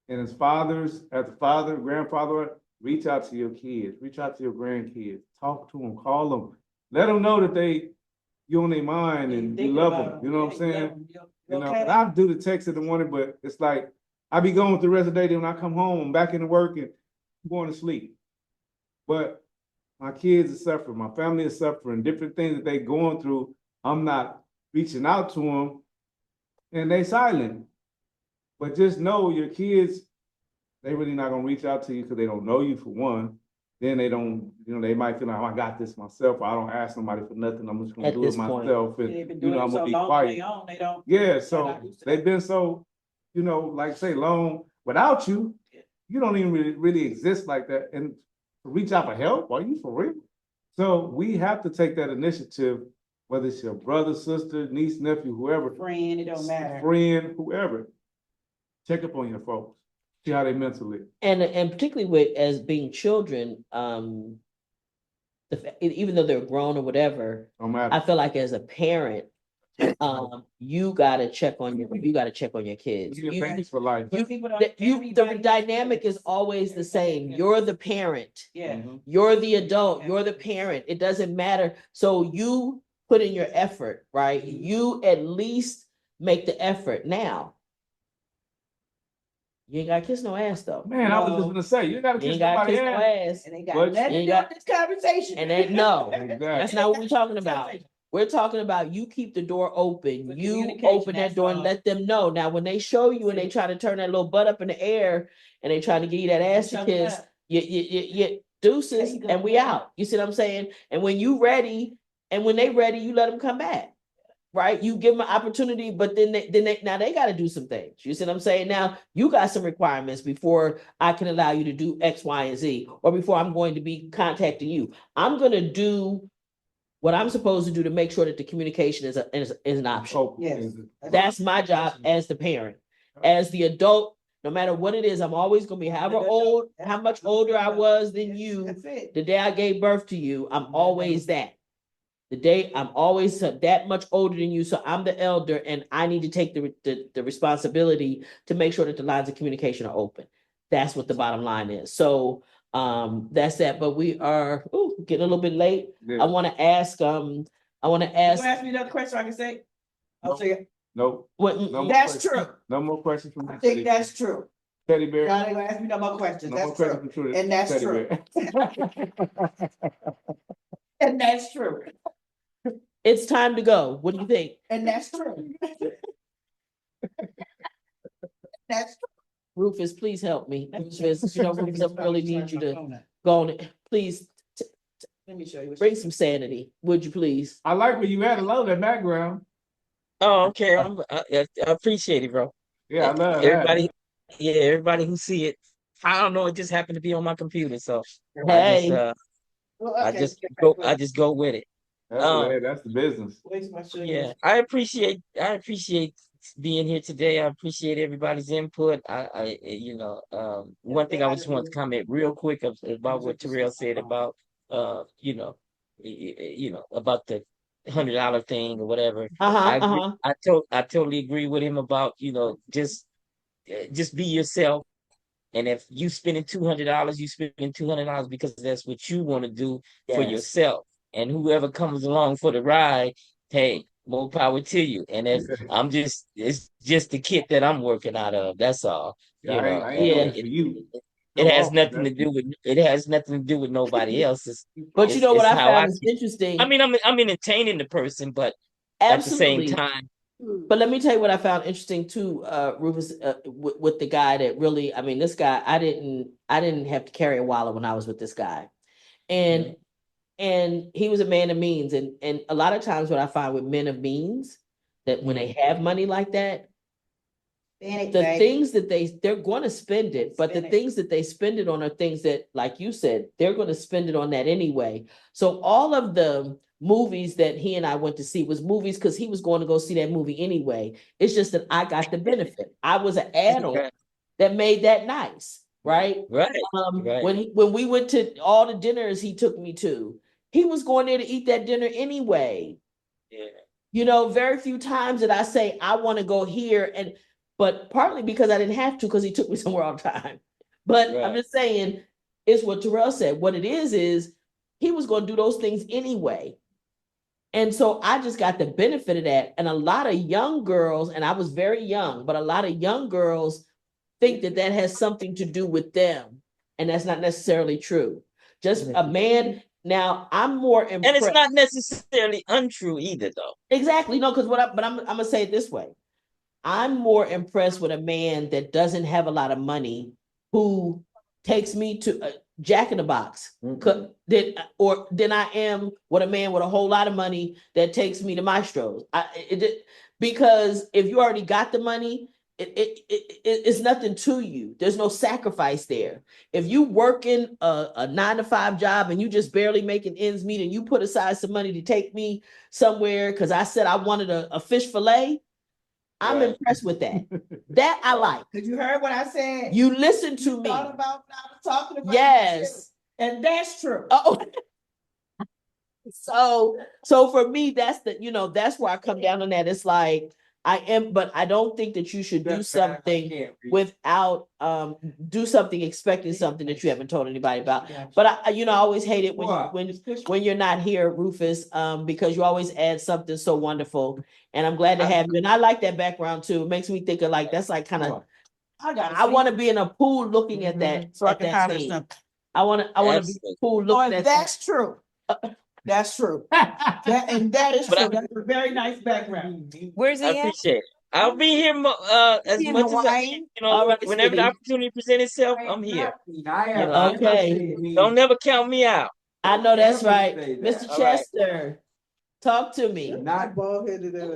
Speaker 8: and as fathers, as a father, grandfather, reach out to your kids, reach out to your grandkids, talk to them, call them, let them know that you on their mind and you
Speaker 4: Thinking
Speaker 8: love
Speaker 4: about
Speaker 8: them, you know what I'm
Speaker 4: yeah, you love
Speaker 8: saying?
Speaker 4: 'em. You
Speaker 8: You know,
Speaker 4: okay?
Speaker 8: and I do the text in the morning, but it's like, I be going through the rest of the day, then when I come home, I'm back into work and I'm going to sleep. But my kids are suffering, my family is suffering, different things that they going through. I'm not reaching out to them and they silent. But just know your kids, they really not gonna reach out to you because they don't know you for one. Then they don't, they might feel like, oh, I got this myself. I don't ask somebody for nothing. I'm just gonna
Speaker 2: At
Speaker 8: do it
Speaker 2: this point.
Speaker 8: myself. And,
Speaker 4: They've been doing
Speaker 8: I'm
Speaker 4: it
Speaker 8: gonna
Speaker 4: so
Speaker 8: be
Speaker 4: long on
Speaker 8: quiet.
Speaker 4: their own, they don't.
Speaker 8: Yeah,
Speaker 4: they're
Speaker 8: so
Speaker 4: not used to
Speaker 8: they've
Speaker 4: that.
Speaker 8: been so, like say long without you, you don't even really exist like that. And to reach out for help, are you for real? So we have to take that initiative, whether it's your brother, sister, niece, nephew, whoever,
Speaker 4: Friend, it don't matter.
Speaker 8: friend, whoever, check up on your folks, see how they mentally.
Speaker 2: And particularly with as being children, even though they're grown or whatever,
Speaker 8: Don't matter.
Speaker 2: I feel like as a parent, you gotta check on your kids.
Speaker 8: Your parents for life.
Speaker 2: The dynamic is always the same. You're the parent.
Speaker 4: Yeah.
Speaker 8: Mhm.
Speaker 2: You're the adult, you're the parent. It doesn't matter. So you put in your effort, right? You at least make the effort. Now, you ain't gotta kiss no ass though.
Speaker 8: Man, I was just gonna say, you gotta
Speaker 2: You
Speaker 8: kiss
Speaker 2: ain't gotta
Speaker 8: somebody
Speaker 2: kiss no
Speaker 8: ass.
Speaker 2: ass.
Speaker 4: And they got
Speaker 8: But
Speaker 4: nothing
Speaker 2: you
Speaker 4: to do
Speaker 2: ain't
Speaker 4: with this conversation.
Speaker 2: And then no,
Speaker 8: Exactly.
Speaker 2: that's not what we're talking about. We're talking about you keep the door open.
Speaker 4: For
Speaker 2: You
Speaker 4: communication,
Speaker 2: open that
Speaker 4: that's
Speaker 2: door and
Speaker 4: all.
Speaker 2: let them know. Now, when they show you and they try to turn that little butt up in the air and they trying to give you that ass to
Speaker 4: Shut it
Speaker 2: kiss,
Speaker 4: up.
Speaker 2: you deuces
Speaker 4: Take
Speaker 2: and we
Speaker 4: them.
Speaker 2: out. You see what I'm saying? And when you ready, and when they ready, you let them come back. Right? You give them an opportunity, but then now they got to do some things. You see what I'm saying? Now you got some requirements before I can allow you to do X, Y, and Z, or before I'm going to be contacting you. I'm going to do what I'm supposed to do to make sure that the communication is an option.
Speaker 4: Yes.
Speaker 2: That's my job as the parent. As the adult, no matter what it is, I'm always going to be how much older I was than you.
Speaker 4: That's it.
Speaker 2: The day I gave birth to you, I'm always that. The day I'm always that much older than you, so I'm the elder, and I need to take the responsibility to make sure that the lines of communication are open. That's what the bottom line is. So that's that. But we are getting a little bit late.
Speaker 8: Yeah.
Speaker 2: I want to ask.
Speaker 4: You ask me another question so I can say? I'll say,
Speaker 8: Nope.
Speaker 2: What,
Speaker 8: No more
Speaker 4: that's
Speaker 8: questions.
Speaker 4: true.
Speaker 8: No more questions from
Speaker 4: I think that's true.
Speaker 8: Teddy Bear.
Speaker 4: Y'all ain't gonna ask me no more questions.
Speaker 8: No more
Speaker 4: That's
Speaker 8: questions
Speaker 4: true.
Speaker 8: from
Speaker 4: And that's
Speaker 8: Teddy
Speaker 4: true.
Speaker 8: Bear.
Speaker 4: And that's true.
Speaker 2: it's time to go. What do you think?
Speaker 4: And that's true. That's true.
Speaker 2: Rufus, please help me. Rufus, Rufus, I really need you to go on it. Please
Speaker 4: Let me show you.
Speaker 2: bring some sanity. Would you please?
Speaker 8: I like where you at. I love that background.
Speaker 6: Oh, okay. I appreciate it, bro.
Speaker 8: Yeah, I love
Speaker 6: Everybody,
Speaker 8: that.
Speaker 6: yeah, everybody who see it. I don't know. It just happened to be on my computer, so
Speaker 2: Hey.
Speaker 4: Well,
Speaker 6: I
Speaker 4: okay.
Speaker 6: just go with it.
Speaker 8: That's the business.
Speaker 4: Wait till I show you.
Speaker 6: Yeah, I appreciate being here today. I appreciate everybody's input. One thing I just want to comment real quick about what Terrell said about about the $100 thing or whatever. I agree. I totally agree with him about just be yourself. And if you spending $200, you spending $200 because that's what you want to do for yourself. And whoever comes along for the ride, hey, more power to you. And if it's just the kit that I'm working out of. That's all.
Speaker 8: Yeah, I ain't doing it for you.
Speaker 6: It has nothing to do with nobody else's.
Speaker 2: But you know what I found is
Speaker 6: see it.
Speaker 2: interesting.
Speaker 6: I mean, I'm entertaining the person, but
Speaker 2: Absolutely.
Speaker 6: at the same time.
Speaker 2: But let me tell you what I found interesting too, Rufus, with the guy that really, I mean, this guy, I didn't have to carry a wallet when I was with this guy. And he was a man of means. And a lot of times what I find with men of means, that when they have money like that, the things that they're going to spend it, but the things that they spend it on are things that, like you said, they're going to spend it on that anyway. So all of the movies that he and I went to see was movies because he was going to go see that movie anyway. It's just that I got the benefit. I was an adult that made that nice, right?
Speaker 6: Right.
Speaker 2: When we went to all the dinners he took me to, he was going there to eat that dinner anyway.
Speaker 6: Yeah.
Speaker 2: Very few times did I say I want to go here, but partly because I didn't have to, because he took me somewhere all the time. But I'm just saying, it's what Terrell said. What it is he was going to do those things anyway. And so I just got the benefit of that. And a lot of young girls, and I was very young, but a lot of young girls think that that has something to do with them. And that's not necessarily true. Just a man. Now I'm more impressed.
Speaker 6: And it's not necessarily untrue either, though.
Speaker 2: Exactly. No, because I'm gonna say it this way. I'm more impressed with a man that doesn't have a lot of money who takes me to Jack in the Box than I am with a man with a whole lot of money that takes me to Maestro's. Because if you already got the money, it's nothing to you. There's no sacrifice there. If you working a 9-to-5 job and you just barely making ends meet and you put aside some money to take me somewhere because I said I wanted a fish fillet, I'm impressed with that. That I like.
Speaker 4: Did you heard what I said?
Speaker 2: You listen to me.
Speaker 4: Thought about what I was talking about.
Speaker 2: Yes.
Speaker 4: And that's true.
Speaker 2: Oh. So for me, that's that's where I come down on that. It's like but I don't think that you should do something without do something expecting something that you haven't told anybody about. But I always hate it when you're not here, Rufus, because you always add something so wonderful. And I'm glad to have you. And I like that background too. It makes me think of like that's like kind of I want to be in a pool looking at that so I can hide something. I want to be in a pool looking at
Speaker 4: that's true. That's true. That is true. That's a very nice background.
Speaker 9: Where's he
Speaker 6: I
Speaker 9: at?
Speaker 6: appreciate it. I'll be here as
Speaker 9: in
Speaker 6: much as
Speaker 9: Hawaii?
Speaker 6: whenever the opportunity presents itself, I'm here.
Speaker 2: Okay.
Speaker 6: Don't never count me out.
Speaker 2: I know that's right. Mr. Chester, talk to me.
Speaker 3: Not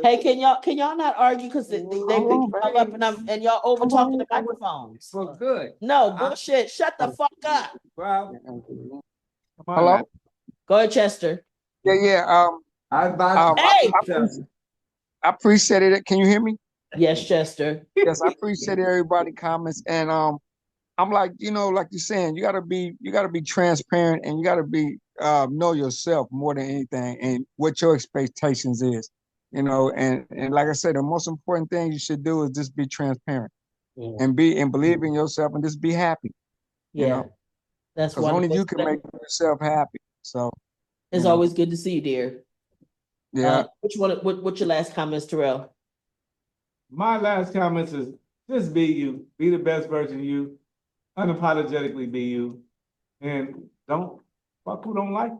Speaker 2: Hey, can y'all not argue because they pick y'all up and y'all over talking the microphones?
Speaker 3: for good.
Speaker 2: No, bullshit. Shut the fuck up.
Speaker 3: Well,
Speaker 10: Hello?
Speaker 2: Go ahead, Chester.
Speaker 10: Yeah.
Speaker 3: I about
Speaker 2: Hey!
Speaker 10: I appreciate it. Can you hear me?
Speaker 2: Yes, Chester.
Speaker 10: Yes, I appreciate everybody comments. And I'm like, like you're saying, you gotta be transparent and you gotta be know yourself more than anything and what your expectations is. And like I said, the most important thing you should do is just be transparent and believe in yourself and just be happy.
Speaker 2: Yeah. That's
Speaker 10: because only you can make yourself happy. So
Speaker 2: it's always good to see you, dear.
Speaker 10: Yeah.
Speaker 2: What's your last comments, Terrell?
Speaker 8: My last comments is just be you, be the best version of you, unapologetically be you, and don't fuck who don't like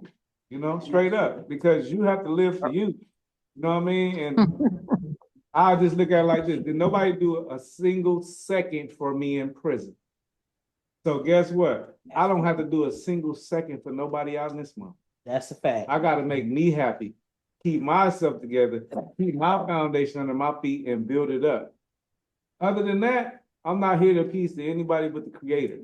Speaker 8: you, straight up, because you have to live for you. You know what I mean? And I just look at it like this: did nobody do a single second for me in prison? So guess what? I don't have to do a single second for nobody out in this month.
Speaker 2: That's a fact.
Speaker 8: I got to make me happy, keep myself together, keep my foundation under my feet and build it up. Other than that, I'm not here to appease to anybody but the Creator.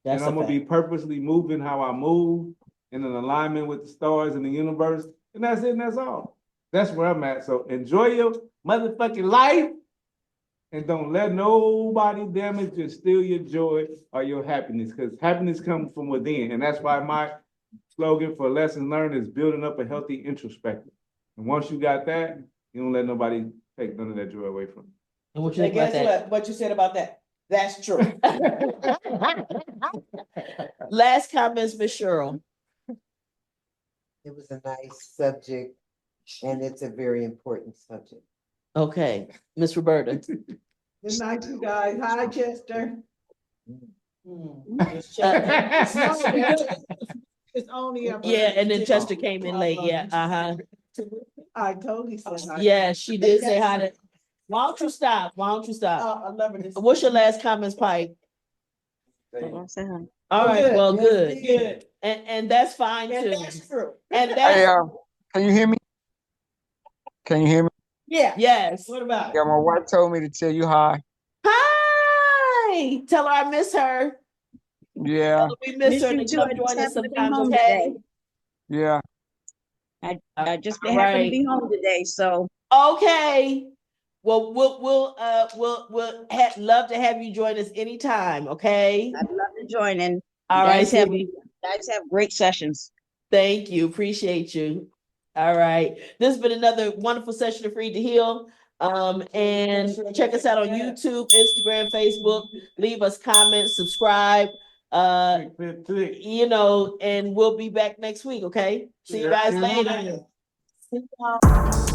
Speaker 2: That's
Speaker 8: and I'm going to be purposely moving how I move in an alignment with the stars and the universe. And that's it and that's all. That's where I'm at. So enjoy your motherfucking life. And don't let nobody damage or steal your joy or your happiness, because happiness comes from within. And that's why my slogan for lesson learned is building up a healthy introspective. And once you got that, you don't let nobody take none of that joy away from you.
Speaker 2: And what you think about that?
Speaker 4: What you said about that? That's true.
Speaker 2: Last comments, Ms. Cheryl.
Speaker 5: It was a nice subject, and it's a very important subject.
Speaker 2: Okay, Miss Roberta.
Speaker 7: Good night, you guys. Hi, Chester. It's only
Speaker 2: and then Chester came in late. Yeah,
Speaker 7: I totally said hi.
Speaker 2: Yeah, she did say hi to. Why don't you stop?
Speaker 7: I love it.
Speaker 2: What's your last comments, Pike? All right, well, good. And that's fine too.
Speaker 4: That's true.
Speaker 2: And that's
Speaker 10: Hey, can you hear me? Can you hear me?
Speaker 4: Yeah.
Speaker 2: Yes.
Speaker 4: What about it?
Speaker 10: Yeah, my wife told me to tell you hi.
Speaker 2: Hi. Tell her I miss her.
Speaker 10: Yeah.
Speaker 2: We miss her and come join us sometimes, okay?
Speaker 10: Yeah.
Speaker 9: I just happened to be home today, so.
Speaker 2: Okay. Well, we'll love to have you join us anytime, okay?
Speaker 9: I'd love to join in.
Speaker 2: All right,
Speaker 9: guys have great sessions.
Speaker 2: Thank you. Appreciate you. All right. This has been another wonderful session of Free to Heal. And check us out on YouTube, Instagram, Facebook. Leave us comments, subscribe. And we'll be back next week, okay? See you guys later. See y'all.